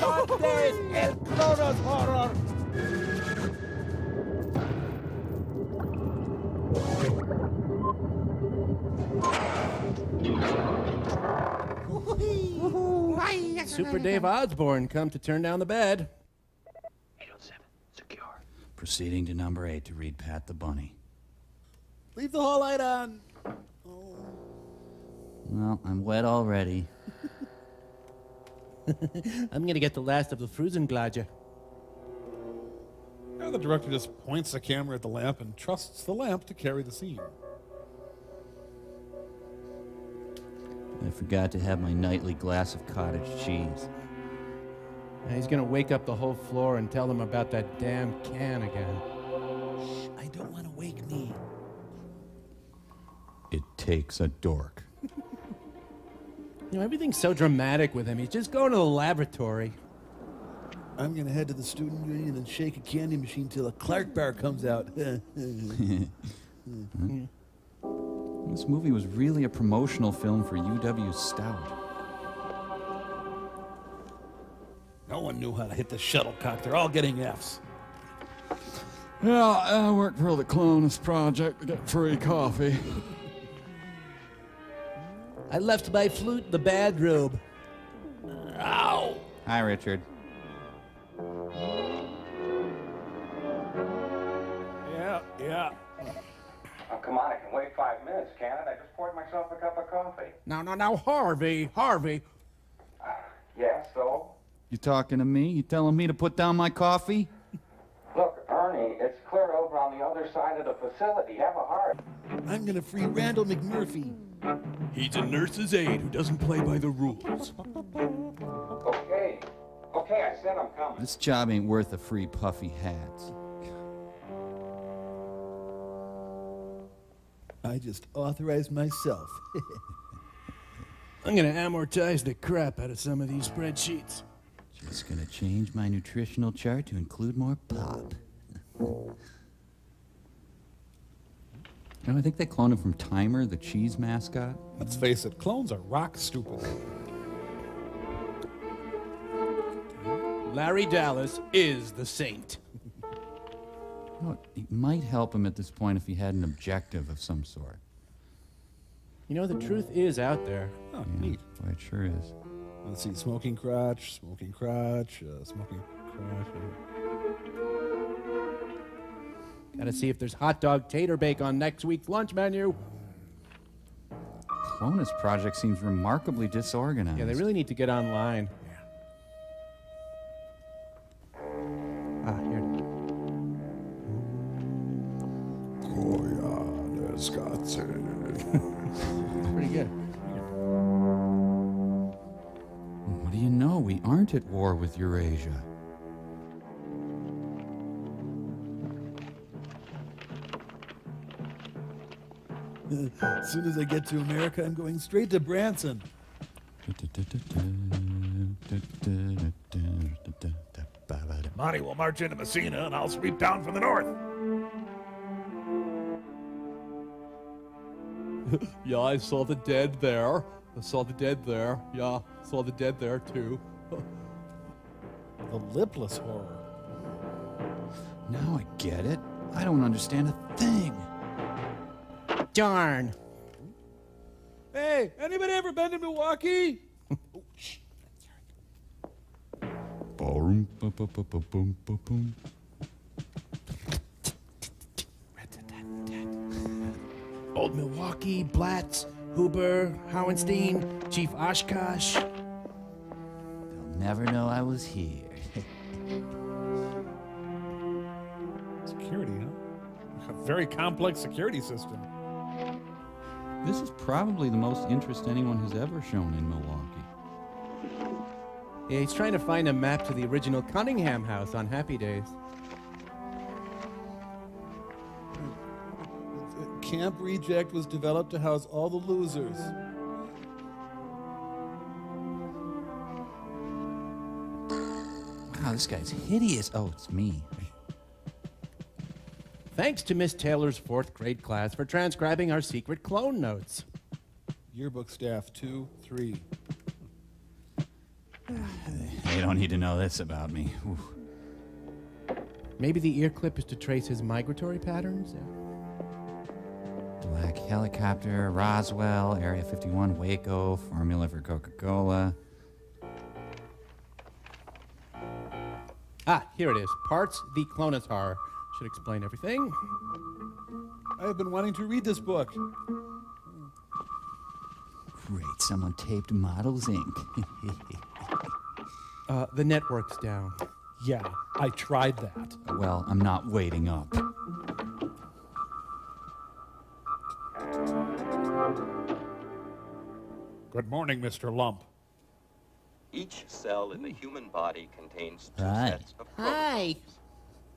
¡Antes el Clonus horror! Super Dave Osborne come to turn down the bed. 807, secure. Proceeding to number 8 to read Pat the Bunny. Leave the hall light on. Well, I'm wet already. I'm gonna get the last of the Fruzenglager. Now the director just points the camera at the lamp and trusts the lamp to carry the scene. I forgot to have my nightly glass of cottage cheese. He's gonna wake up the whole floor and tell them about that damn can again. I don't want to wake me. It takes a dork. You know, everything's so dramatic with him. He's just going to the laboratory. I'm going to head to the student union and shake a candy machine till a Clark bar comes out. This movie was really a promotional film for UW Stout. No one knew how to hit the shuttlecock. They're all getting Fs. Yeah, I work for the Clonus project to get free coffee. I left my flute in the bedroom. Ow! Hi, Richard. Yeah. Oh, come on, I can wait 5 minutes, can't it? I just poured myself a cup of coffee. Now, Harvey. Yeah, so? You talking to me? You telling me to put down my coffee? Look, Ernie, it's clear over on the other side of the facility. Have a heart. I'm gonna free Randall McMurphy. He's a nurse's aide who doesn't play by the rules. Okay, I said I'm coming. This job ain't worth a free puffy hats. I just authorized myself. I'm gonna amortize the crap out of some of these spreadsheets. Just gonna change my nutritional chart to include more pop. I think they cloned him from Timer, the cheese mascot. Let's face it, clones are rock stupid. Larry Dallas is the saint. You know, it might help him at this point if he had an objective of some sort. You know, the truth is out there. Oh, Yeah, neat. boy, it sure is. Let's see, smoking crotch, smoking crotch. Gotta see if there's hot dog tater bake on next week's lunch menu. Clonus project seems remarkably disorganized. Yeah, they really need to get online. Ah, here it is. Pretty good. What do you know? We aren't at war with Eurasia. As soon as I get to America, I'm going straight to Branson. Monty will march into Messina, and I'll sweep down from the north. Yeah, I saw the dead there. I saw the dead there. Yeah, saw the dead there too. The lipless horror. Now I get it. I don't understand a thing. Darn. Hey, anybody ever been to Milwaukee? Boom, boom, boom, boom, boom, boom, boom. Old Milwaukee, Blatz, Huber, Howenstein, Chief Oshkosh. They'll never know I was here. Security, huh? A very complex security system. This is probably the most interest anyone has ever shown in Milwaukee. Yeah, he's trying to find a map to the original Cunningham house on Happy Days. Camp Reject was developed to house all the losers. Wow, this guy's hideous. Oh, it's me. Thanks to Miss Taylor's 4th grade class for transcribing our secret clone notes. Yearbook staff 2, 3. They don't need to know this about me. Ooh. Maybe the ear clip is to trace his migratory patterns? Black helicopter, Roswell, Area 51, Waco, formula for Coca-Cola. Ah, here it is. Parts the Clonus horror. Should explain everything. I have been wanting to read this book. Great, someone taped Models Inc. The network's down. Yeah, I tried that. Well, I'm not waiting up. Good morning, Mr. Lump. Each cell in the human body contains two Hi. sets of chromosomes.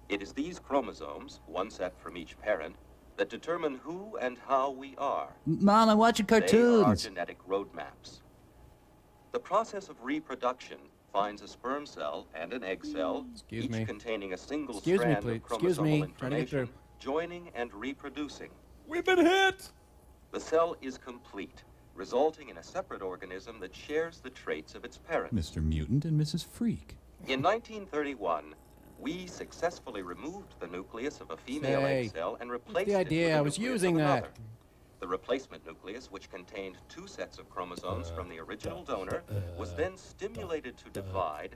It is these chromosomes, one set from each parent, that determine who and how we are. Mom, I'm watching They are our cartoons. genetic roadmaps. The process of reproduction finds a sperm cell and an egg cell, Excuse each me. containing a single Excuse me, strand please. of Excuse me. chromosomal Trying to get through. information, joining and reproducing. We've been hit! The cell is complete, resulting in a separate organism that shares the traits of its parent. Mr. Mutant and Mrs. Freak. In 1931, we successfully removed the nucleus of a female egg cell and replaced the it idea? with the I was nucleus using of that. another. The replacement nucleus, which contained 2 sets of chromosomes from the original donor, was then stimulated to divide,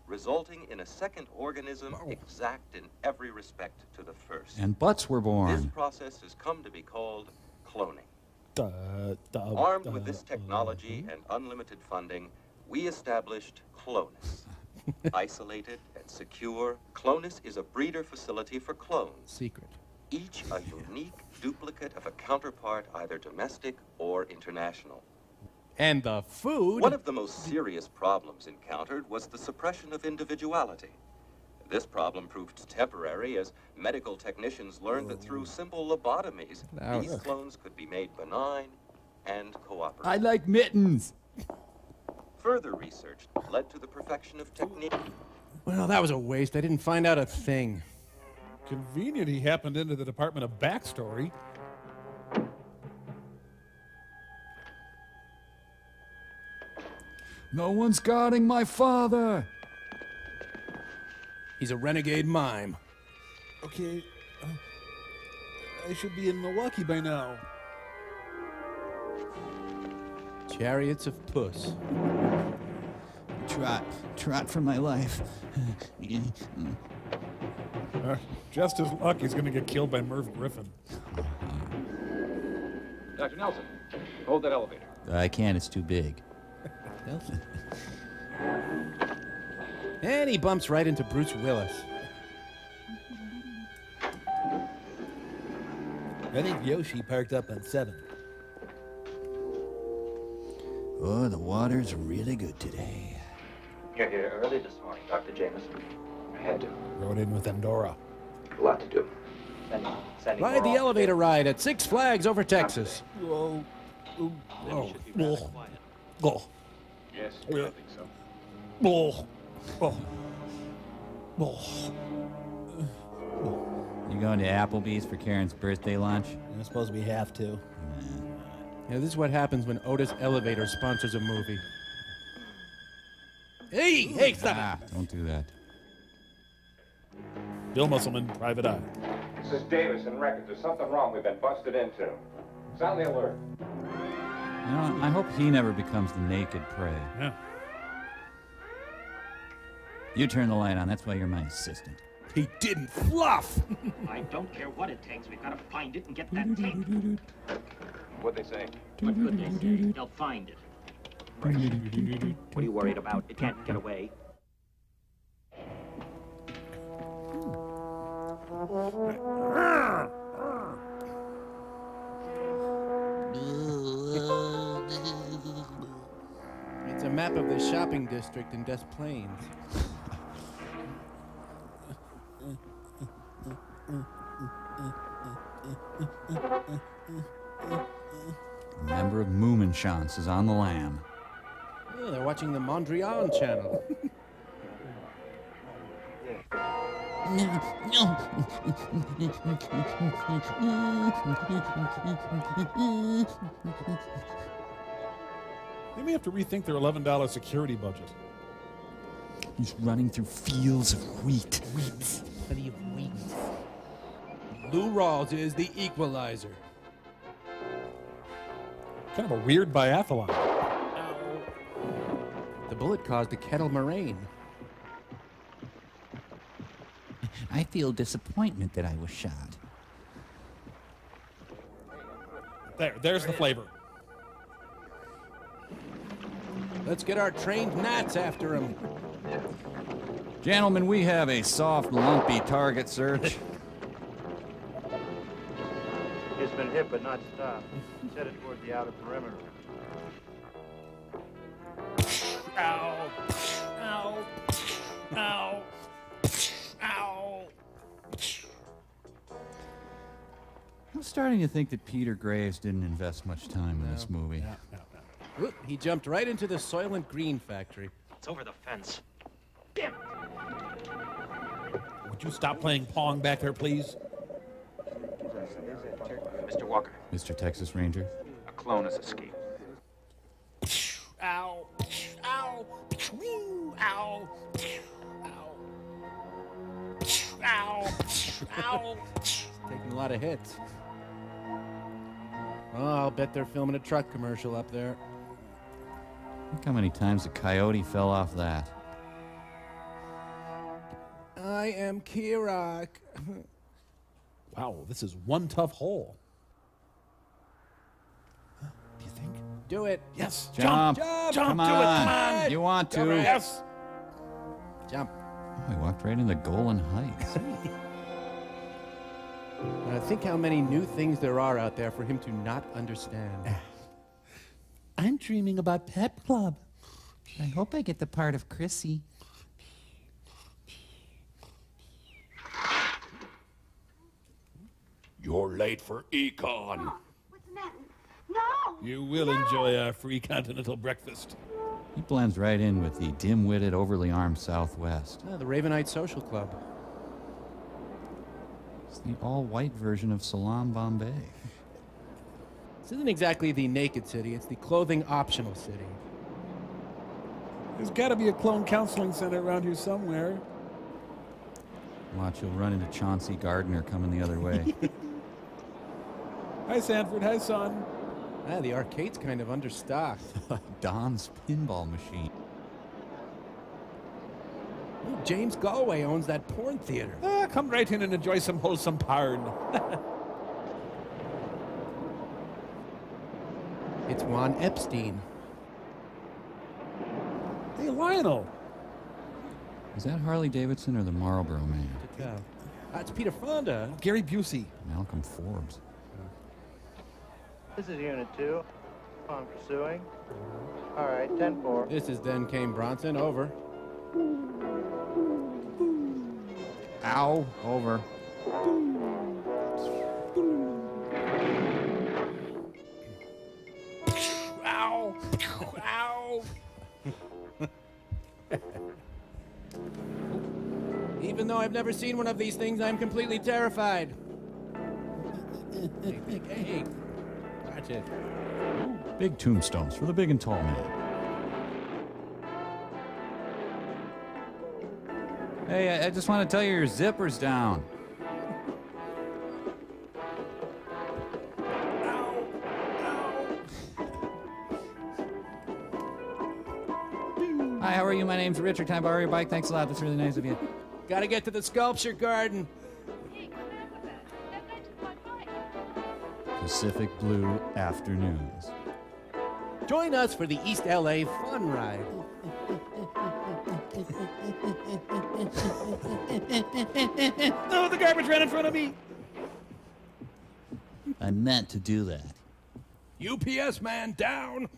resulting in a second organism exact in every respect to the first. And butts were This born. process has come to be called cloning. Armed with this technology and unlimited funding, we established Clonus. Isolated and secure, Clonus is a breeder facility for clones. Secret. Each a unique duplicate of a counterpart, either domestic or international. And the food. One of the most serious problems encountered was the suppression of individuality. This problem proved temporary as medical technicians learned that through simple lobotomies, these clones could be made benign and cooperative. I like mittens. Further research led to the perfection of technique. Well, that was a waste. I didn't find out a thing. Convenient he happened into the Department of Backstory. No one's guarding my father. He's a renegade mime. Okay, I should be in Milwaukee by now. Chariots of Puss. Trot for my life. Just his luck, he's going to get killed by Merv Griffin. Dr. Nelson, hold that elevator. I can't, it's too big. And he bumps right into Bruce Willis. I think Yoshi parked up on 7. Oh, the water's really good today. You're here early this morning, Dr. Jameson. I had to. Rode in with Endora. A lot to do. Ride the elevator ride at Six Flags over Texas. Whoa. Yes, I think so. You going to Applebee's for Karen's birthday lunch? I suppose we have to. Yeah, this is what happens when Otis Elevator sponsors a movie. Hey, stop it. Don't do that. Bill Musselman, Private Eye. This is Davis in records. There's something wrong. We've been busted into. Sound the alert. You know, I hope he never becomes the naked prey. Yeah. You turn the light on. That's why you're my assistant. He didn't fluff. I don't care what it takes. We've got to find it and get that tape. What'd they say? What could they say? They'll find it. Right. What are you worried about? It can't get away. It's a map of the shopping district in Des Plaines. A member of Moominchance is on the lam. Yeah, they're watching the Mondrian channel. They may have to rethink their $11 security budget. He's running through fields of wheat. Plenty of wheat. Lou Rawls is the equalizer. Kind of a weird biathlon. The bullet caused a kettle moraine. I feel disappointment that I was shot. There's the flavor. Let's get our trained gnats after him. Gentlemen, we have a soft, lumpy target search. He's been hit but not stopped. He's headed toward the outer perimeter. Ow. Ow. Ow. Ow. I'm starting to think that Peter Graves didn't invest much time in this movie. Whoop, he jumped right into the Soylent Green factory. It's over the fence. Damn it. Would you stop playing Pong back there, please? Mr. Walker, Mr. Texas Ranger. a clone has escaped. Ow. Ow. Ow. Ow! Taking a lot of hits. Oh, I'll bet they're filming a truck commercial up there. Look how many times the coyote fell off that. I am Kirok. Wow, this is one tough hole. Huh? Do you think? Do it. Yes. Jump. Jump. Come Do on. it. Come on. You want to? Yes. Jump. Oh, he walked right into Golan Heights. Think how many new things there are out there for him to not understand. I'm dreaming about Pep Club. I hope I get the part of Chrissy. You're late for econ. What's the matter? No! You will enjoy our free continental breakfast. He blends right in with the dim-witted, overly armed Southwest. The Ravenite Social Club. It's the all-white version of Salam Bombay. This isn't exactly the naked city, it's the clothing optional city. There's got to be a clone counseling center around here somewhere. Watch, you'll run into Chauncey Gardner coming the other way. Hi, Sanford. Hi, son. The arcade's kind of understocked. Don's pinball machine. Ooh, James Galway owns that porn theater. Come right in and enjoy some wholesome porn. It's Juan Epstein. Hey, Lionel. Is that Harley Davidson or the Marlboro Man? It's Peter Fonda. Gary Busey. Malcolm Forbes. This is Unit 2. I'm pursuing. All right, 10-4. This is Then Came Bronson. Over. Ow. Over. Ow. Ow. Even though I've never seen one of these things, I'm completely terrified. Hey. Watch it. Big tombstones for the big and tall man. Hey, I just want to tell you your zipper's down. Hi, how are you? My name's Richard. Can I borrow your bike? Thanks a lot. That's really nice of you. Gotta get to the sculpture garden. Pacific Blue Afternoons. Join us for the East LA Fun Ride. Oh, the garbage ran in front of me. I meant to do that. UPS man down.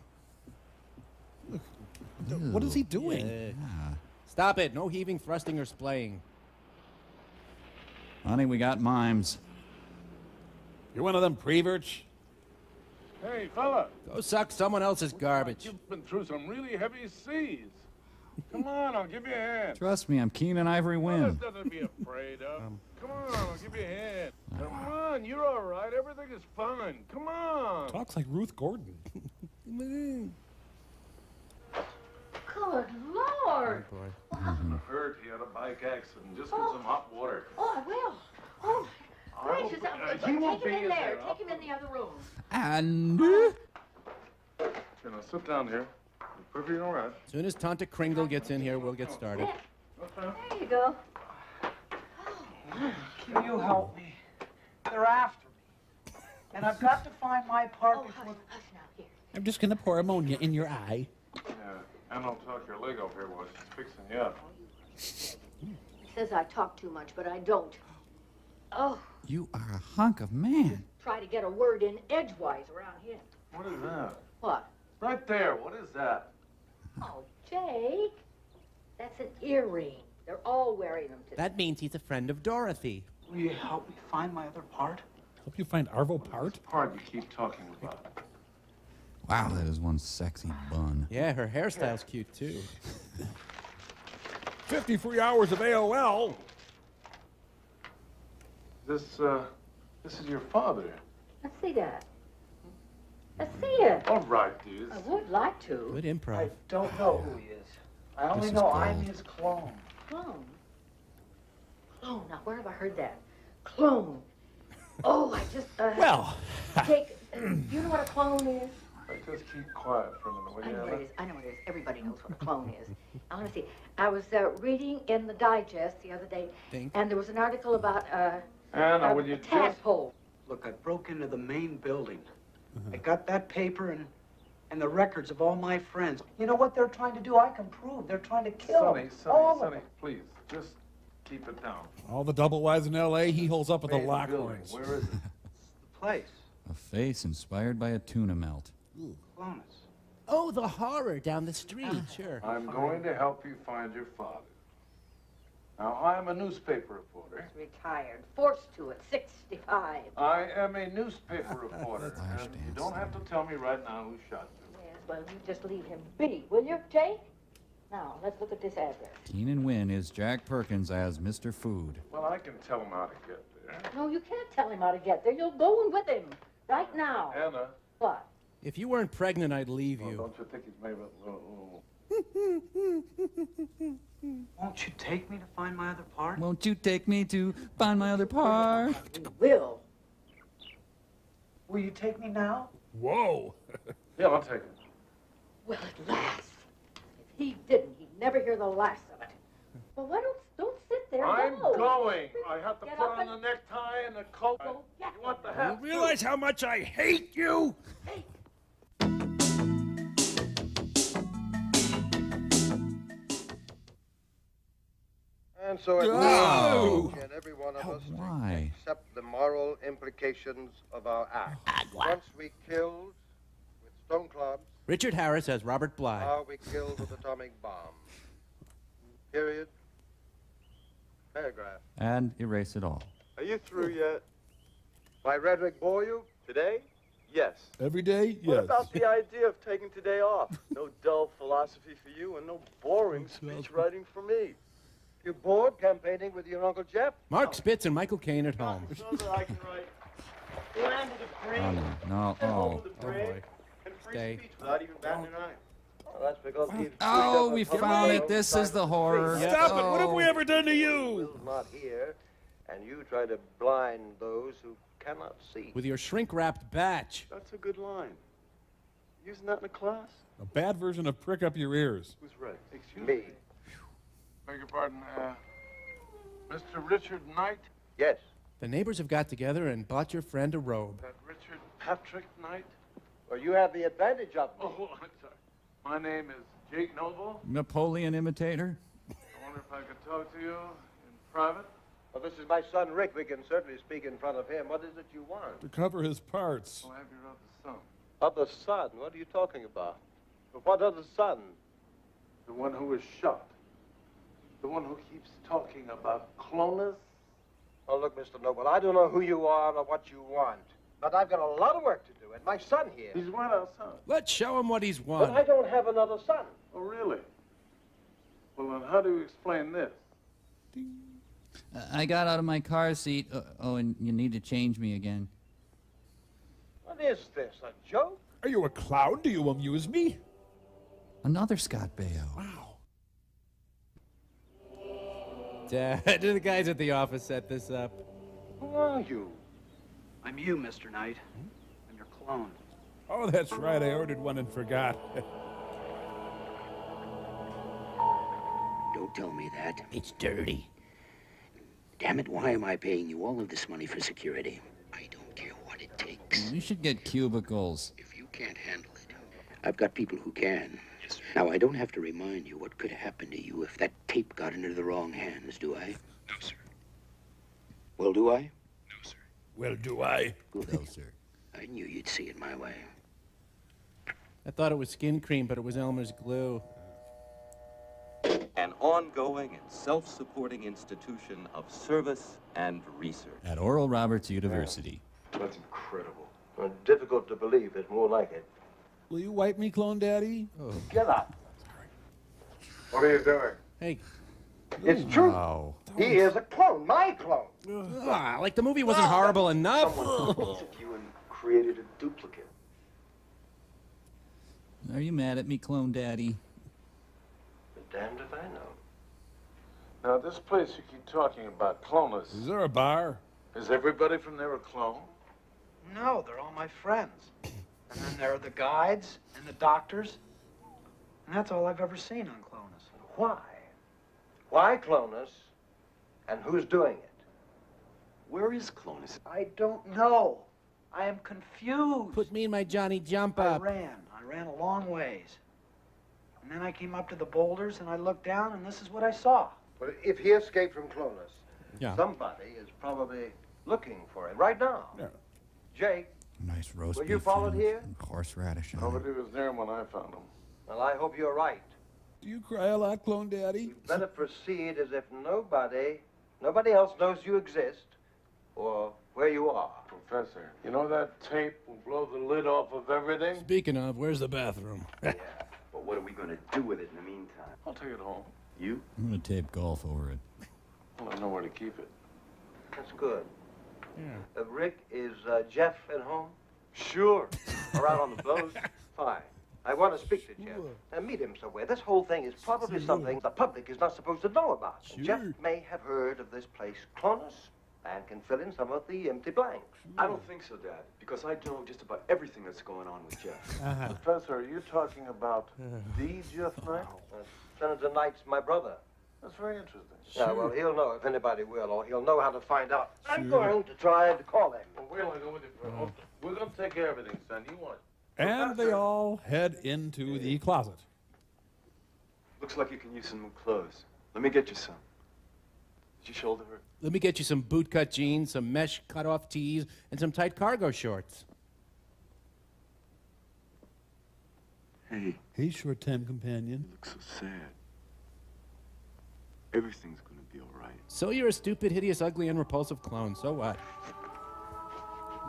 What is he doing? Stop it. No heaving, thrusting, or splaying. Honey, we got mimes. You're one of them preverts? Hey, fella. Go suck someone else's garbage. You've been through some really heavy seas. Come on, I'll give you a hand. Trust me, I'm keen on Ivory Well, Wind. there's nothing to be afraid of. Come on, I'll give you a hand. Come on, you're all right. Everything is fine. Come on. Talks like Ruth Gordon. Good Lord. Hurt. He had a bike accident. Just get some hot water. Oh, I will. Oh, my gracious. He won't Take him be in in there. there. Take him in the other room. And... Here, now sit down here. You're perfectly all right. As soon as Tanta Kringle gets in here, we'll get started. There you go. Can you help me? They're after me. And I've got to find my part before... I'm just going to pour ammonia in your eye. Yeah, and I'll talk your leg off here while she's fixing you up. He says I talk too much, but I don't. Oh, You are a hunk of man. try to get a word in edgewise around him. What is that? What? Right there. What is that? Oh, Jake. That's an earring. They're all wearing them today. That means he's a friend of Dorothy. Will you help me find my other part? Help you find Arvo Part? Part you keep talking about. Wow, that is one sexy bun. Yeah, her hairstyle's cute, too. 50 free hours of AOL. This is your father. Let's see that. Let's see it. All right, dude. I would like to. Good improv. I don't know who he is. I only This is know I'm gold. his clone. Clone. Clone. Now, where have I heard that? Clone. Oh, I just, Well. Jake, do you know what a clone is? Just keep quiet for a minute, will I you, know what Anna? it is. I know what it is. Everybody knows what a clone is. Now, let me see. I was reading in the digest the other day, and there was an article about Anna, will you a tadpole. Look, I broke into the main building. I got that paper and the records of all my friends. You know what they're trying to do? I can prove. They're trying to kill them. Sonny, please, just keep it down. All the double wides in L.A., he holds up with the Lockhorns. Where is it? The place. A face inspired by a tuna melt. Clonus. Oh, the horror down the street. Sure. I'm going to help you find your father. Now, I'm a newspaper reporter. Retired. Forced to at 65. I am a newspaper reporter, and you don't have to tell me right now who shot you. Yes, well, you just leave him be, will you, Jake? Now, let's look at this address. Keenan Wynn is Jack Perkins as Mr. Food. Well, I can tell him how to get there. No, you can't tell him how to get there. You're going with him. Right now. Anna. What? If you weren't pregnant, I'd leave you. Don't you think he's maybe a little... Won't you take me to find my other part? Won't you take me to find my other part? Will. Will you take me now? Whoa. Yeah, I'll take him. Well, at last. If he didn't, he'd never hear the last of it. Well, why don't sit there? I'm Go. going. I have to Get put up on the necktie and the coat. You want the hat? You realize how much I hate you? And so it No. and every one of us Why? accept the moral implications of our act. Once we killed with stone clubs, Richard Harris as Robert Bly. now we killed with atomic bomb. Period. Paragraph. And erase it all. Are you through yet? My rhetoric bore you? Today? Yes. Every day? What Yes. about the idea of taking today off? No dull philosophy for you and no boring speech writing for me. You bored campaigning with your Uncle Jeff? Mark Spitz and Michael Caine at home. So that I can write land of the free, No. Oh. the brave, boy. and free Stay. speech without even batting an eye. Well, that's because he's Oh, we found it. This is the horror. Stop it. What have we Oh. ever done to you? Will's not here, and you try to blind those who cannot see. With your shrink-wrapped batch. That's a good line. Using that in a class? A bad version of prick up your ears. Who's right? Excuse me. Beg your pardon, Mr. Richard Knight? Yes. The neighbors have got together and bought your friend a robe. That Richard Patrick Knight? Well, you have the advantage of me. Oh, I'm sorry. My name is Jake Noble. Napoleon imitator? I wonder if I could talk to you in private? Well, this is my son, Rick. We can certainly speak in front of him. What is it you want? To cover his parts. I'll have your other son. Other son? What are you talking about? What other son? The one who was shot. The one who keeps talking about Clonus. Oh, look, Mr. Noble, I don't know who you are or what you want, but I've got a lot of work to do, and my son here. He's one our son. Let's show him what he's But won. I don't have another son. Oh, really? Well, then how do you explain this? I got out of my car seat. Oh, and you need to change me again. What is this, a joke? Are you a clown? Do you amuse me? Another Scott Baio. Wow. Dad, the guys at the office set this up. Who are you? I'm you, Mr. Knight. I'm your clone. Oh, that's right. I ordered one and forgot. Don't tell me that. It's dirty. Damn it, why am I paying you all of this money for security? I don't care what it takes. You should get cubicles. If you can't handle it, I've got people who can. Now, I don't have to remind you what could happen to you if that tape got into the wrong hands, do I? No, sir. Well, do I? No, sir. Well, do I? Good. No, sir. I knew you'd see it my way. I thought it was skin cream, but it was Elmer's glue. An ongoing and self-supporting institution of service and research. At Oral Roberts University. That's incredible. Well, difficult to believe, but more like it. Will you wipe me, Clone Daddy? Oh. Get up. What are you doing? Hey. It's true. Wow. He is a clone, my clone. Like the movie wasn't horrible enough. Someone took you and created a duplicate. Are you mad at me, Clone Daddy? Damned if I know. Now, this place you keep talking about, Clonus. Is there a bar? Is everybody from there a clone? No, they're all my friends. And then there are the guides and the doctors. And that's all I've ever seen on Clonus. Why? Why Clonus? And who's doing it? Where is Clonus? I don't know. I am confused. Put me in my Johnny Jump I Up. ran a long ways. And then I came up to the boulders and I looked down and this is what I saw. Well, if he escaped from Clonus, Yeah. somebody is probably looking for him right now. Yeah. Jake, Nice roast were beef you followed and here? horseradish on it. Nobody was there when I found him. Well, I hope you're right. Do you cry a lot, Clone Daddy? You better proceed as if nobody else knows you exist or where you are. Professor, you know that tape will blow the lid off of everything? Speaking of, where's the bathroom? But what are we going to do with it in the meantime? I'll take it home. You? I'm going to tape golf over it. Well, I know where to keep it. That's good. Yeah. Rick, is Jeff at home? Sure. Or out on the boat. Fine. I want to speak to Jeff and meet him somewhere. This whole thing is probably something the public is not supposed to know about. Jeff may have heard of this place, Clonus, and can fill in some of the empty blanks. I don't think so, Dad, because I know just about everything that's going on with Jeff. Professor, are you talking about the Jeff Knight? Senator Knight's my brother. That's very interesting. Yeah, well, he'll know if anybody will, or he'll know how to find out. I'm going to try to call him. Well, we're only going with you for We're going to take care of everything, son. You want it. And they all head into the closet. Looks like you can use some new clothes. Let me get you some. Did you shoulder her? Let me get you some bootcut jeans, some mesh cut-off tees, and some tight cargo shorts. Hey. Hey, short-time companion. You look so sad. Everything's going to be all right. So you're a stupid, hideous, ugly, and repulsive clone. So what?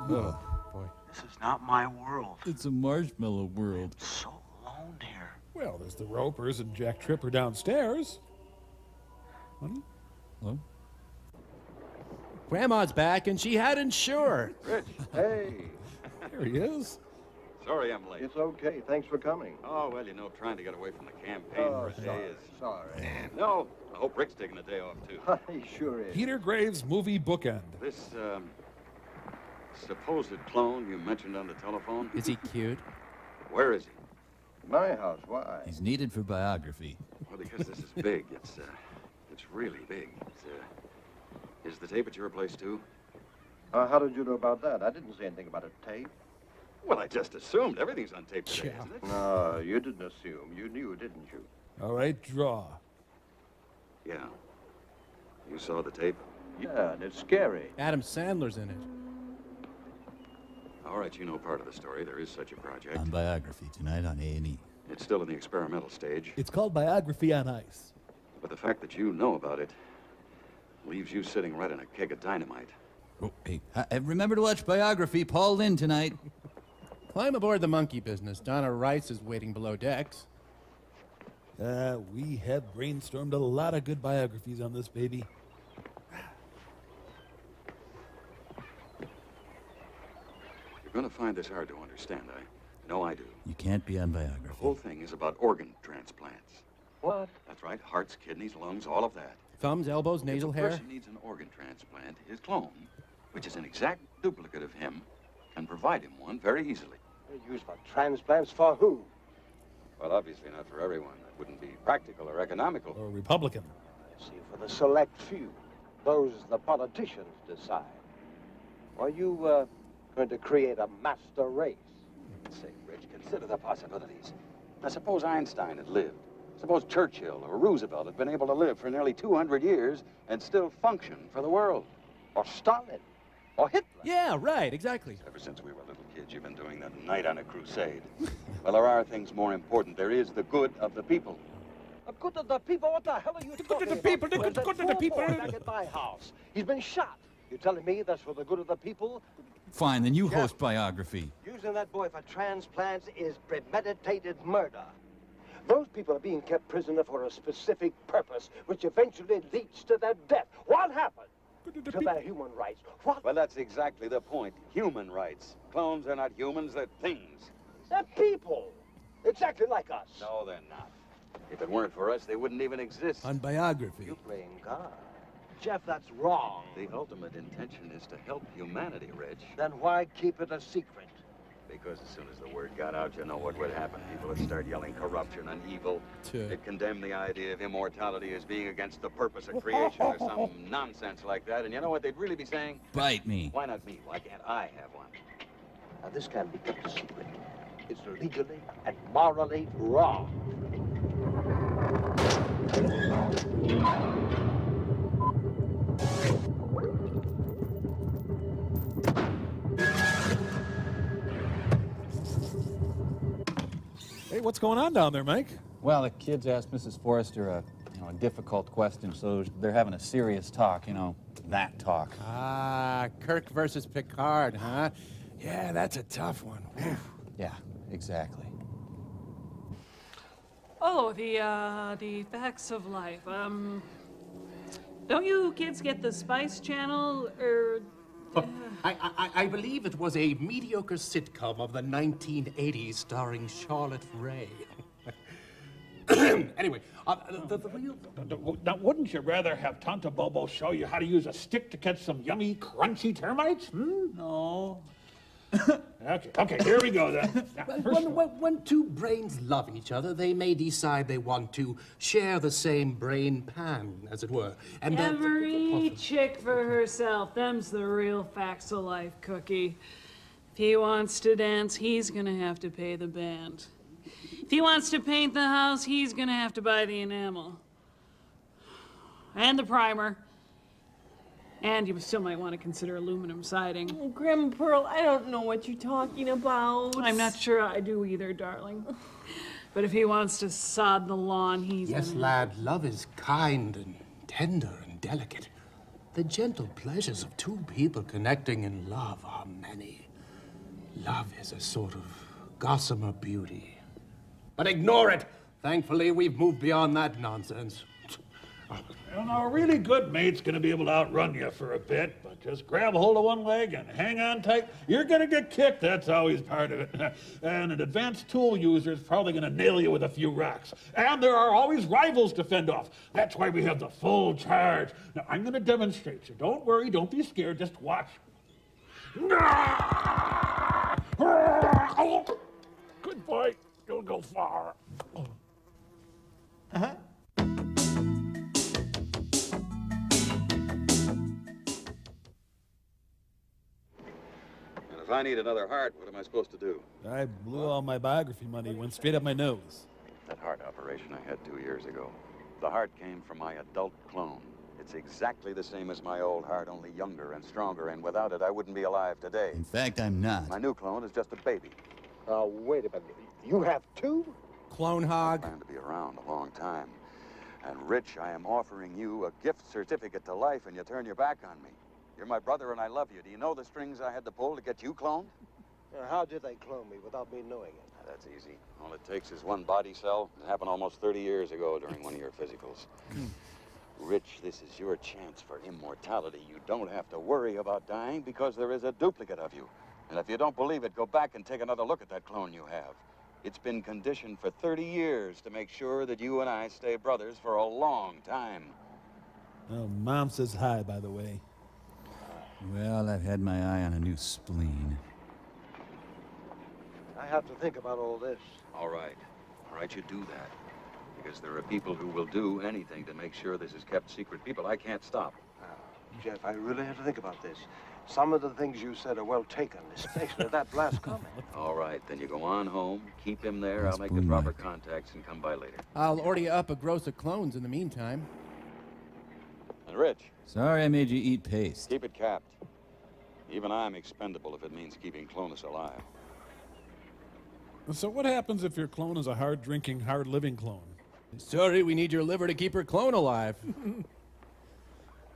Oh, boy. This is not my world. It's a marshmallow world. I'm so alone here. Well, there's the Ropers and Jack Tripper downstairs. Honey? Hello? Grandma's back, and she hadn't sure. Rich. Hey. There he is. Sorry I'm late. It's okay. Thanks for coming. Oh, well, you know, trying to get away from the campaign for a day is... Sorry. No, I hope Rick's taking a day off, too. He sure is. Peter Graves' movie bookend. This, supposed clone you mentioned on the telephone? Is he cute? Where is he? My house. Why? He's needed for biography. Well, because this is big. It's really big. Is the tape at your place, too? How did you know about that? I didn't say anything about a tape. Well, I just assumed everything's on tape today, isn't it? No, you didn't assume. You knew, didn't you? All right, draw. Yeah. You saw the tape? Yeah, and it's scary. Adam Sandler's in it. All right, you know part of the story. There is such a project. On Biography tonight on A&E. It's still in the experimental stage. It's called Biography on Ice. But the fact that you know about it leaves you sitting right in a keg of dynamite. Oh, hey, remember to watch Biography. Paul Lynn tonight. Climb aboard the monkey business. Donna Rice is waiting below decks. We have brainstormed a lot of good biographies on this baby. You're going to find this hard to understand. I know I do. You can't be on Biography. The whole thing is about organ transplants. What? That's right. Hearts, kidneys, lungs, all of that. Thumbs, elbows, nasal If a hair. person needs an organ transplant, his clone, which is an exact duplicate of him, can provide him one very easily. Used for transplants for who? Well, obviously not for everyone. That wouldn't be practical or economical. Or Republican. See, for the select few. Those the politicians decide. Are you going to create a master race? Say, Rich, consider the possibilities. Now, suppose Einstein had lived. Suppose Churchill or Roosevelt had been able to live for nearly 200 years and still function for the world. Or Stalin. Or Hitler. Yeah, right, exactly. Ever since we were little kids, you've been doing that night on a crusade. Well, there are things more important. There is the good of the people. The good of the people? What the hell are you talking about? The good of the people, the good of the people. Back at my house. He's been shot. You telling me that's for the good of the people? Fine, then you host Biography. Using that boy for transplants is premeditated murder. Those people are being kept prisoner for a specific purpose, which eventually leads to their death. What happened to their human rights? What? Well, that's exactly the point. Human rights. Clones are not humans, they're things. They're people. Exactly like us. No, they're not. If it weren't for us, they wouldn't even exist. On Biography. You blame God. Jeff, that's wrong. The ultimate intention is to help humanity, Rich. Then why keep it a secret? Because as soon as the word got out, you know what would happen. People would start yelling corruption and evil. They'd condemn the idea of immortality as being against the purpose of creation or some nonsense like that. And you know what they'd really be saying? Bite me. Why not me? Why can't I have one? Now, this can't be kept a secret. It's legally and morally wrong. Hey, what's going on down there, Mike? Well, the kids asked Mrs. Forrester a difficult question, so they're having a serious talk, that talk. Ah, Kirk versus Picard, huh? Yeah, that's a tough one. Yeah, exactly. Oh, the facts of life. Don't you kids get the Spice Channel, or... I believe it was a mediocre sitcom of the 1980s starring Charlotte Rae. Anyway, the real... Now, wouldn't you rather have Tonto Bobo show you how to use a stick to catch some yummy, crunchy termites? No. Okay, here we go then. When two brains love each other, they may decide they want to share the same brain pan, as it were. And Every chick for herself. Them's the real facts of life, Cookie. If he wants to dance, he's gonna have to pay the band. If he wants to paint the house, he's gonna have to buy the enamel. And the primer. And you still might want to consider aluminum siding. Oh, Grandma Pearl, I don't know what you're talking about. I'm not sure I do either, darling. But if he wants to sod the lawn, he's... Yes, lad, love is kind and tender and delicate. The gentle pleasures of two people connecting in love are many. Love is a sort of gossamer beauty. But ignore it! Thankfully, we've moved beyond that nonsense. A really good mate's going to be able to outrun you for a bit, but just grab a hold of one leg and hang on tight. You're going to get kicked. That's always part of it. And an advanced tool user is probably going to nail you with a few rocks. And there are always rivals to fend off. That's why we have the full charge. Now, I'm going to demonstrate. So don't worry. Don't be scared. Just watch. Good boy. You'll go far. Uh-huh. If I need another heart, what am I supposed to do? I blew all my biography money, went straight up my nose. That heart operation I had 2 years ago. The heart came from my adult clone. It's exactly the same as my old heart, only younger and stronger, and without it, I wouldn't be alive today. In fact, I'm not. My new clone is just a baby. Wait a minute. You have two? Clone hog. I plan to be around a long time. And Rich, I am offering you a gift certificate to life, and you turn your back on me. You're my brother and I love you. Do you know the strings I had to pull to get you cloned? How did they clone me without me knowing it? That's easy. All it takes is one body cell. It happened almost 30 years ago during one of your physicals. Rich, this is your chance for immortality. You don't have to worry about dying because there is a duplicate of you. And if you don't believe it, go back and take another look at that clone you have. It's been conditioned for 30 years to make sure that you and I stay brothers for a long time. Oh, Mom says hi, by the way. Well, I've had my eye on a new spleen. I have to think about all this. All right, you do that. Because there are people who will do anything to make sure this is kept secret. People I can't stop. Jeff, I really have to think about this. Some of the things you said are well taken, especially that last comment. All right, then you go on home, keep him there. I'll make the proper contacts and come by later. I'll order you up a gross of clones in the meantime. And Rich. Sorry I made you eat paste. Keep it capped. Even I'm expendable if it means keeping Clonus alive. So what happens if your clone is a hard-drinking, hard-living clone? Sorry, we need your liver to keep her clone alive.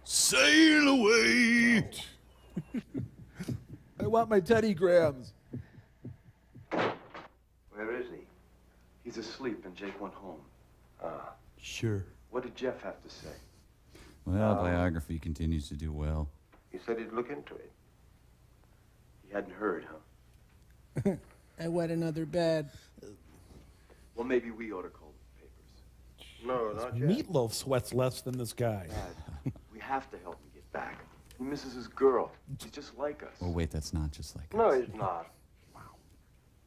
Sail away! I want my Teddy Grahams. Where is he? He's asleep and Jake went home. Sure. What did Jeff have to say? Well, Biography continues to do well. He said he'd look into it. He hadn't heard, huh? I wet another bed. Well, maybe we ought to call the papers. No, not yet. Meatloaf sweats less than this guy. We have to help him get back. He misses his girl. He's just like us. Oh, wait, that's not just like No, he's not. Wow.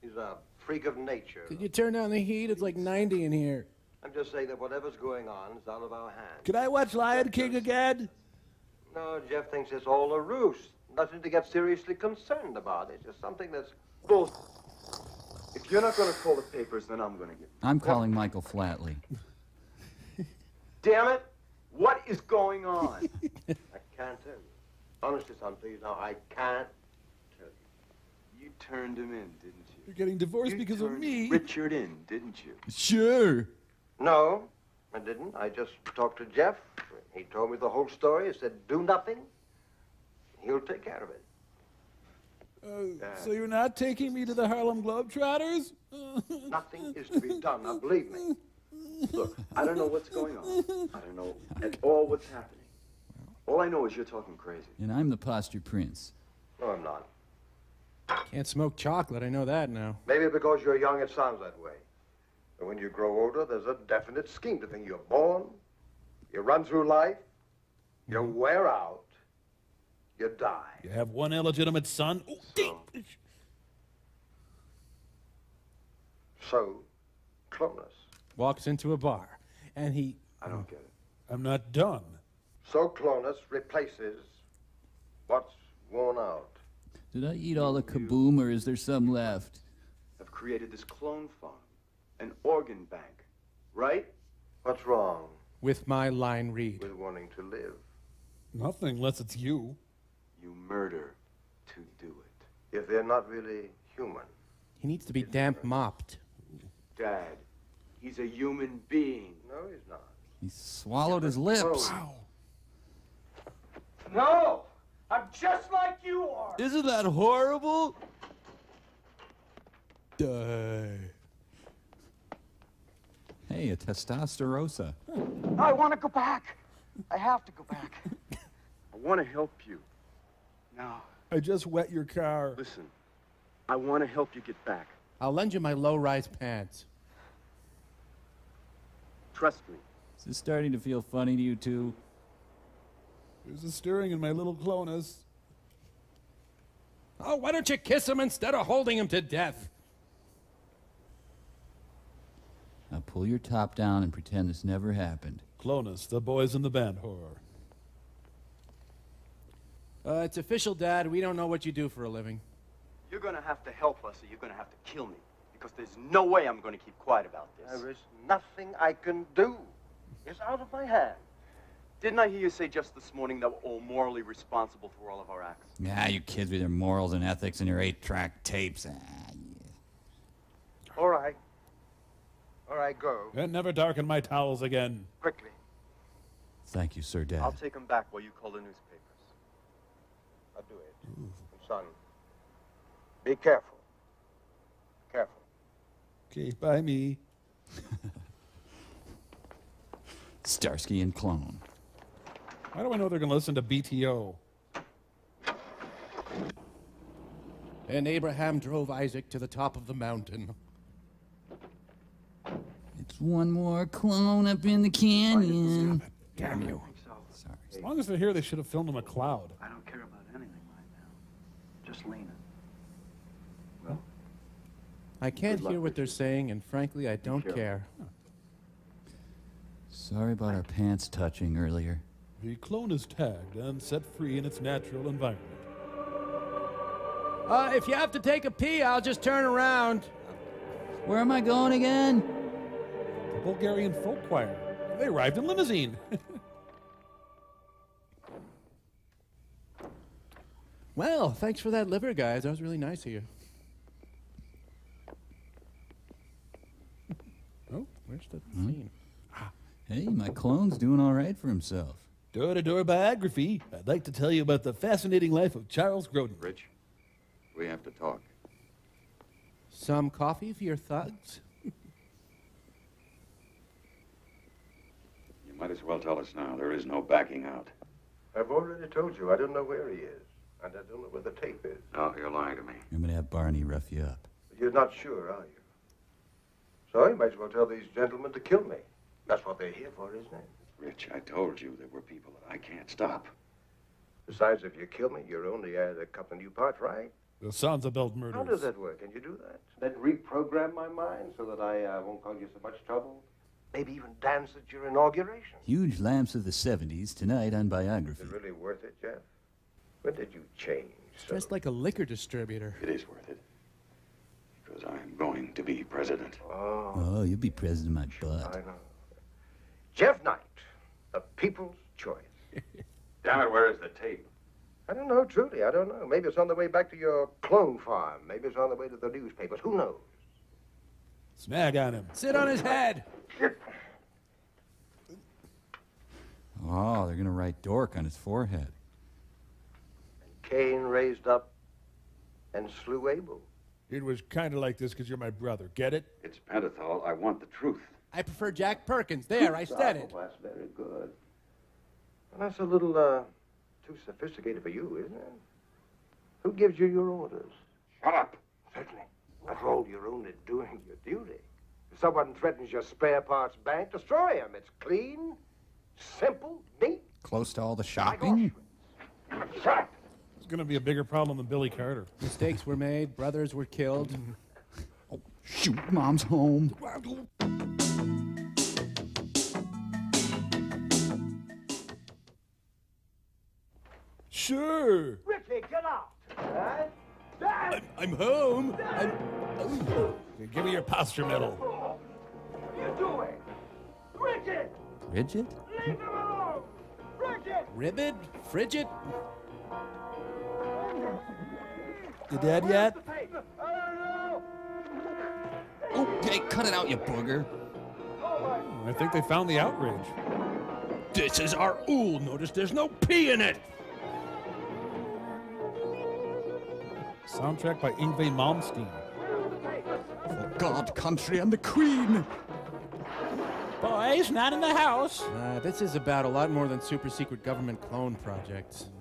He's a freak of nature. Could you turn down the heat? It's like 90 in here. I'm just saying that whatever's going on is out of our hands. Can I watch Lion King again? No, Jeff thinks it's all a ruse. Nothing to get seriously concerned about. It's just something that's both. If you're not going to call the papers, then I'm going to get... I'm calling Michael Flatley. Damn it! What is going on? I can't tell you. Honestly, son, please, now, I can't tell you. You turned him in, didn't you? You're getting divorced because of me. Richard in, didn't you? Sure. No, I didn't. I just talked to Jeff. He told me the whole story. He said, do nothing. He'll take care of it. So you're not taking me to the Harlem Globetrotters? Nothing is to be done, now believe me. Look, I don't know what's going on. I don't know at all what's happening. All I know is you're talking crazy. And I'm the posture prince. No, I'm not. Can't smoke chocolate, I know that now. Maybe because you're young, it sounds that way. But when you grow older, there's a definite scheme to think. You're born, you run through life, you wear out, you die. You have one illegitimate son? So, Clonus. Walks into a bar, and he... I don't get it. I'm not done. So Clonus replaces what's worn out. Did I eat all the kaboom, or is there some left? I've created this clone farm, an organ bank, right? What's wrong? With my line read. With wanting to live. Nothing, unless it's you. You murder to do it. If they're not really human. He needs to be damp mopped. Dad, he's a human being. No, he's not. He swallowed his lips. Wow. No! I'm just like you are! Isn't that horrible? Die. Hey, a testosterosa. I want to go back. I have to go back. I want to help you. No. I just wet your car. Listen, I want to help you get back. I'll lend you my low-rise pants. Trust me. Is this starting to feel funny to you, too? There's a stirring in my little Clonus. Oh, why don't you kiss him instead of holding him to death? Now pull your top down and pretend this never happened. Clonus, the boys in the band horror. It's official, Dad. We don't know what you do for a living. You're going to have to help us, or you're going to have to kill me. Because there's no way I'm going to keep quiet about this. There is nothing I can do. It's out of my hands. Didn't I hear you say just this morning that we're all morally responsible for all of our acts? Yeah, you kids with your morals and ethics and your 8-track tapes. Yeah. All right. All right, go. And never darken my towels again. Quickly. Thank you, Sir Dad. I'll take them back while you call the newspapers. I'll do it. And son, be careful. Careful. Okay, bye me. Starsky and Clone. Why do I know they're going to listen to BTO? And Abraham drove Isaac to the top of the mountain. It's one more clone up in the canyon. Damn you. Sorry. As long as they're here, they should have filmed them a cloud. I don't care about anything right now. Just Lena. Well, I can't hear what they're saying, and frankly, I don't care. Sorry about our pants touching earlier. The clone is tagged and set free in its natural environment. If you have to take a pee, I'll just turn around. Where am I going again? The Bulgarian folk choir. They arrived in limousine. Well, thanks for that liver, guys. That was really nice of you. Oh, where's the scene? Hey, my clone's doing all right for himself. Door-to-door biography. I'd like to tell you about the fascinating life of Charles Grodin. Rich, we have to talk. Some coffee for your thugs? You might as well tell us now. There is no backing out. I've already told you I don't know where he is. And I don't know where the tape is. No, you're lying to me. I'm going to have Barney rough you up. But you're not sure, are you? So you might as well tell these gentlemen to kill me. That's what they're here for, isn't it? Rich, I told you there were people that I can't stop. Besides, if you kill me, you're only added a couple of new parts, right? The sounds about murders. How does that work? Can you do that? Then reprogram my mind so that I won't cause you so much trouble? Maybe even dance at your inauguration? Huge lamps of the 70s tonight on Biography. Is it really worth it, Jeff? When did you change? Dressed like a liquor distributor. It is worth it. Because I'm going to be president. Oh, you'll be president of my butt. I know. Jeff Knight, the people's choice. Damn it, where is the tape? I don't know, truly, I don't know. Maybe it's on the way back to your clone farm. Maybe it's on the way to the newspapers. Who knows? Snag on him. Sit on his head. Oh, they're going to write dork on his forehead. Cain raised up and slew Abel. It was kind of like this because you're my brother. Get it? It's pentothal. I want the truth. I prefer Jack Perkins. There, I said it. Oh, that's very good. Well, that's a little, too sophisticated for you, isn't it? Who gives you your orders? Shut up. Certainly. After all, you're only doing your duty. If someone threatens your spare parts bank, destroy him. It's clean, simple, neat. Close to all the shopping? It's going to be a bigger problem than Billy Carter. Mistakes were made. Brothers were killed. Oh, shoot, Mom's home. Sure. Ricky, get out. Right? I'm home. Okay, give me your posture medal. What are you doing? Ricky! Bridget? Leave him alone! Ricky! Ribbit? Frigid? You dead yet? I don't know. Okay, cut it out, you booger. I think they found the outrage. This is our ool. Notice there's no P in it. Soundtrack by Yngwie Malmsteen. For God, country, and the Queen. Boys, not in the house. This is about a lot more than super secret government clone projects.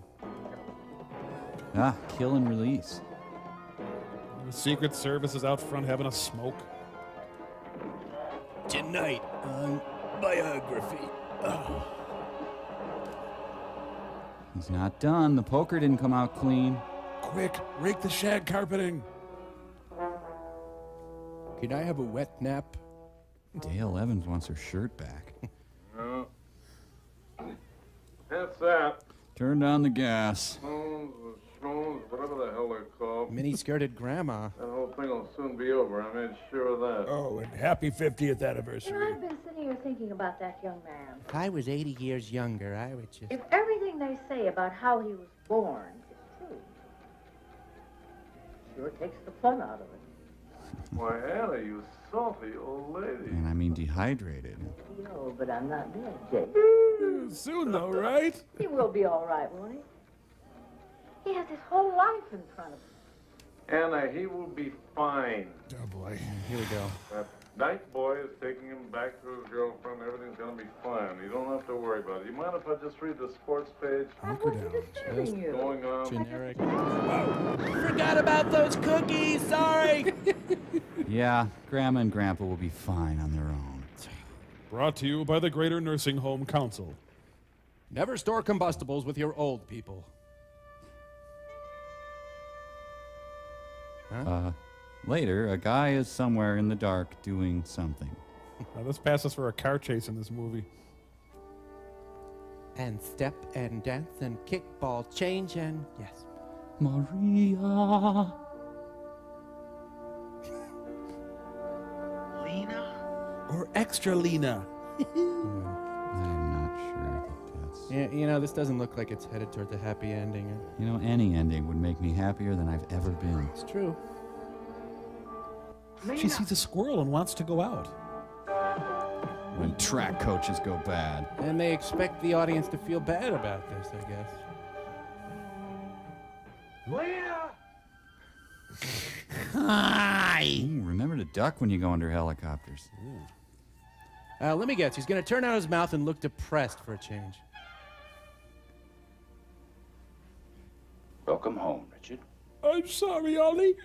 Ah, kill and release. The Secret Service is out front having a smoke. Tonight on Biography. He's not done. The poker didn't come out clean. Quick, rake the shag carpeting. Can I have a wet nap? Dale Evans wants her shirt back. No. That's that. Turn down the gas. Schmones, whatever the hell they're called. Mini-skirted grandma. That whole thing will soon be over. I made sure of that. Oh, and happy 50th anniversary. You know, I've been sitting here thinking about that young man. If I was 80 years younger, I would just... If everything they say about how he was born is true, sure takes the fun out of it. Why, Anna, you salty old lady. And I mean dehydrated. No, but I'm not dead, Jake. Soon, though, right? He will be all right, won't he? He has his whole life in front of him. Anna, he will be fine. Oh, boy. Here we go. That night boy is taking him back to his girlfriend. Everything's going to be fine. You don't have to worry about it. You mind if I just read the sports page? Hunker down. Just going on. Generic. Forgot about those cookies. Sorry. Yeah, Grandma and Grandpa will be fine on their own. Brought to you by the Greater Nursing Home Council. Never store combustibles with your old people. Later, a guy is somewhere in the dark doing something. Now, this passes for a car chase in this movie. And step and dance and kickball change and yes. Maria. Lena? Or extra Lena. I'm not sure that's... Yeah, you know, this doesn't look like it's headed towards a happy ending. You know, any ending would make me happier than I've ever been. It's true. She sees a squirrel and wants to go out. When track coaches go bad. And they expect the audience to feel bad about this, I guess. Lena! Hi! Ooh, remember to duck when you go under helicopters. Let me guess. He's going to turn out his mouth and look depressed for a change. Welcome home, Richard. I'm sorry, Ollie.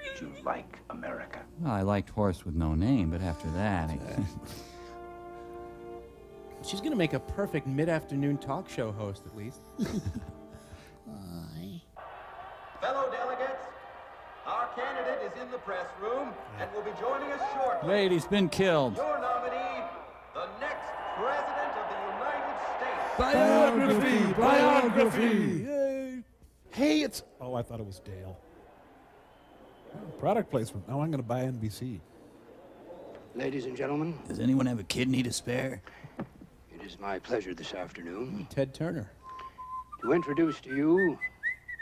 Did you like America? Well, I liked Horse with No Name, but after that... She's going to make a perfect mid-afternoon talk show host, at least. Fellow delegates, our candidate is in the press room and will be joining us shortly. Wait, he's been killed. Your nominee, the next President of the United States. Biography! Biography! Yay! Hey, it's... Oh, I thought it was Dale. Product placement. Now I'm going to buy NBC. Ladies and gentlemen. Does anyone have a kidney to spare? It is my pleasure this afternoon. Ted Turner. To introduce to you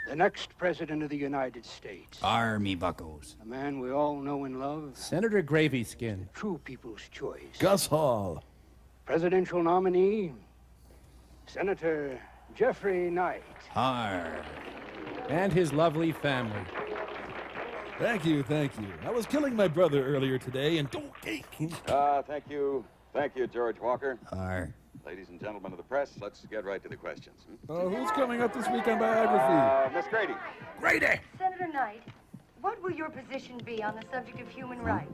the next President of the United States. Army buckos. A man we all know and love. Senator Gravy Skin. True people's choice. Gus Hall. Presidential nominee, Senator Jeffrey Knight. Har. And his lovely family. Thank you, thank you. I was killing my brother earlier today, and don't... Thank you. Thank you, George Walker. Har. Ladies and gentlemen of the press, let's get right to the questions. Who's coming up this week on Biography? Miss Grady. Grady! Senator Knight, what will your position be on the subject of human rights?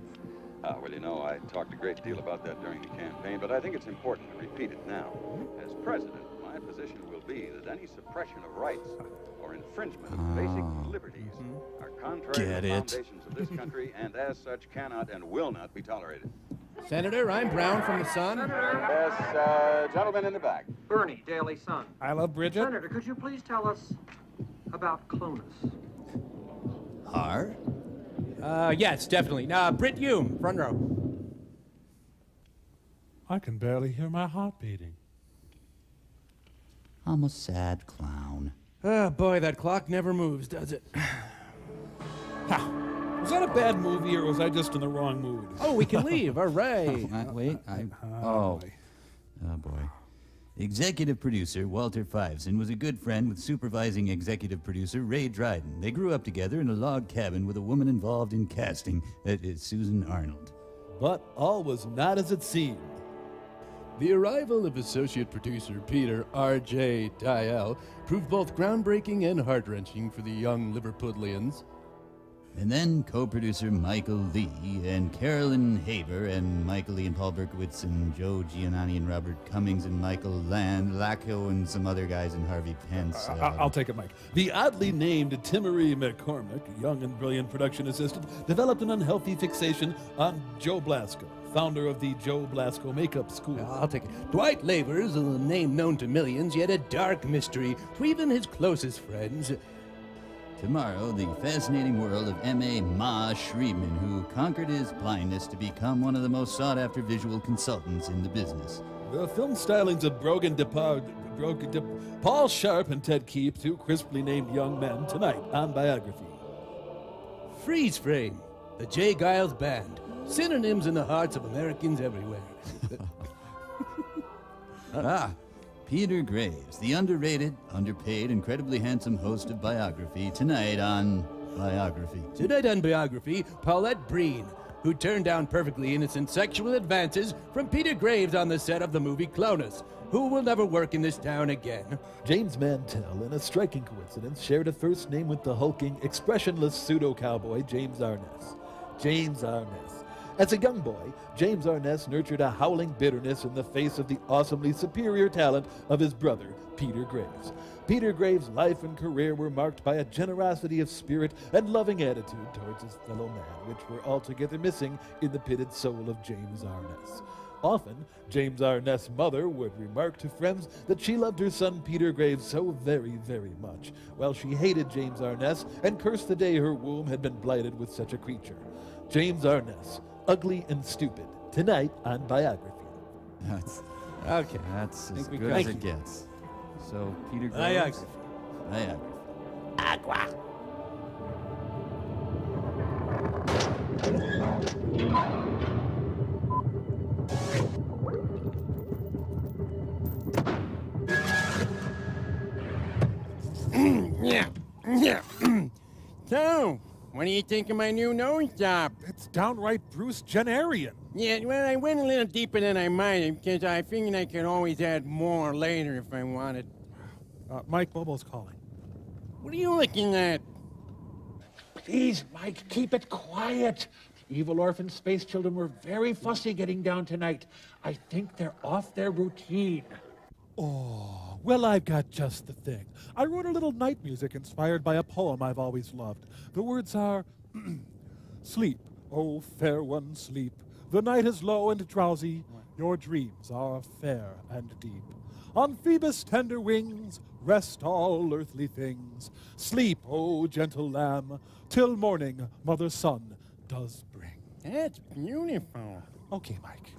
Well, you know, I talked a great deal about that during the campaign, but I think it's important to repeat it now. As president, my position will be that any suppression of rights or infringement of basic liberties are contrary to the foundations of this country and as such cannot and will not be tolerated. Senator, I'm Brown from the Sun. Yes, gentleman in the back. Bernie, Daily Sun. I love Bridget. Senator, could you please tell us about Clonus? Har? Yes, definitely. Britt Hume, front row. I can barely hear my heart beating. I'm a sad clown. Oh, boy, that clock never moves, does it? Ha! Was that a bad movie, or was I just in the wrong mood? Oh, we can leave. All right. Wait, Oh, boy. Executive producer Walter Fiveson was a good friend with supervising executive producer Ray Dryden. They grew up together in a log cabin with a woman involved in casting, that is Susan Arnold. But all was not as it seemed. The arrival of associate producer Peter R.J. Dial proved both groundbreaking and heart-wrenching for the young Liverpudlians. And then co-producer Michael Lee and Carolyn Haber and Michael Lee and Paul Berkowitz and Joe Giannani and Robert Cummings and Michael Lacko and some other guys and Harvey Pence. I'll take it, Mike. The oddly named Timmery McCormick, young and brilliant production assistant, developed an unhealthy fixation on Joe Blasco, founder of the Joe Blasco Makeup School. I'll take it. Dwight Lavers, a name known to millions, yet a dark mystery to even his closest friends. Tomorrow, the fascinating world of M.A. Ma Schriebman, who conquered his blindness to become one of the most sought-after visual consultants in the business. The film stylings of Paul Sharp and Ted Keep, two crisply named young men, tonight on Biography. Freeze Frame, the J. Giles Band, synonyms in the hearts of Americans everywhere. Peter Graves, the underrated, underpaid, incredibly handsome host of Biography, tonight on Biography. Tonight on Biography, Paulette Breen, who turned down perfectly innocent sexual advances from Peter Graves on the set of the movie Clonus, who will never work in this town again. James Mantell, in a striking coincidence, shared a first name with the hulking, expressionless pseudo-cowboy James Arness. James Arness. As a young boy, James Arness nurtured a howling bitterness in the face of the awesomely superior talent of his brother, Peter Graves. Peter Graves' life and career were marked by a generosity of spirit and loving attitude towards his fellow man, which were altogether missing in the pitted soul of James Arness. Often, James Arness' mother would remark to friends that she loved her son Peter Graves so very, very much, while she hated James Arness and cursed the day her womb had been blighted with such a creature. James Arness, ugly and stupid, tonight on Biography. That's okay. That's as we good got as it. it gets. So Peter Graves. Biography. Biography. Agua. Yeah. So, what do you think of my new nose job? It's downright Bruce Jennerian. Yeah, well, I went a little deeper than I might because I figured I could always add more later if I wanted. Mike, Bobo's calling. What are you looking at? Please, Mike, keep it quiet. Evil orphan space children were very fussy getting down tonight. I think they're off their routine. Oh, well, I've got just the thing. I wrote a little night music inspired by a poem I've always loved. The words are, sleep, oh fair one, sleep. The night is low and drowsy. Your dreams are fair and deep. On Phoebus' tender wings rest all earthly things. Sleep, O gentle lamb, till morning mother sun does bring. That's beautiful. Okay, Mike.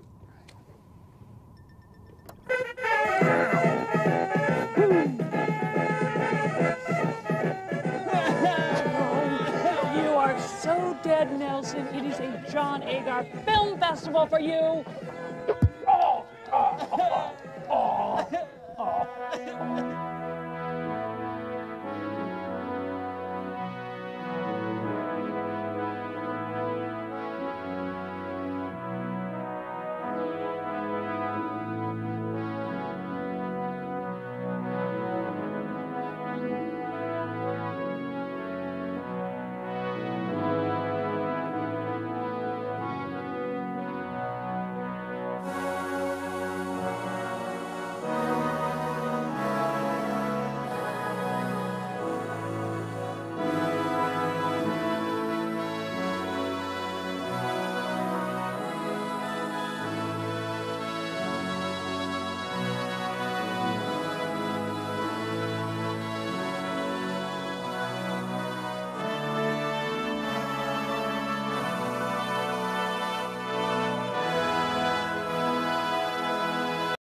You are so dead, Nelson. It is a John Agar Film Festival for you.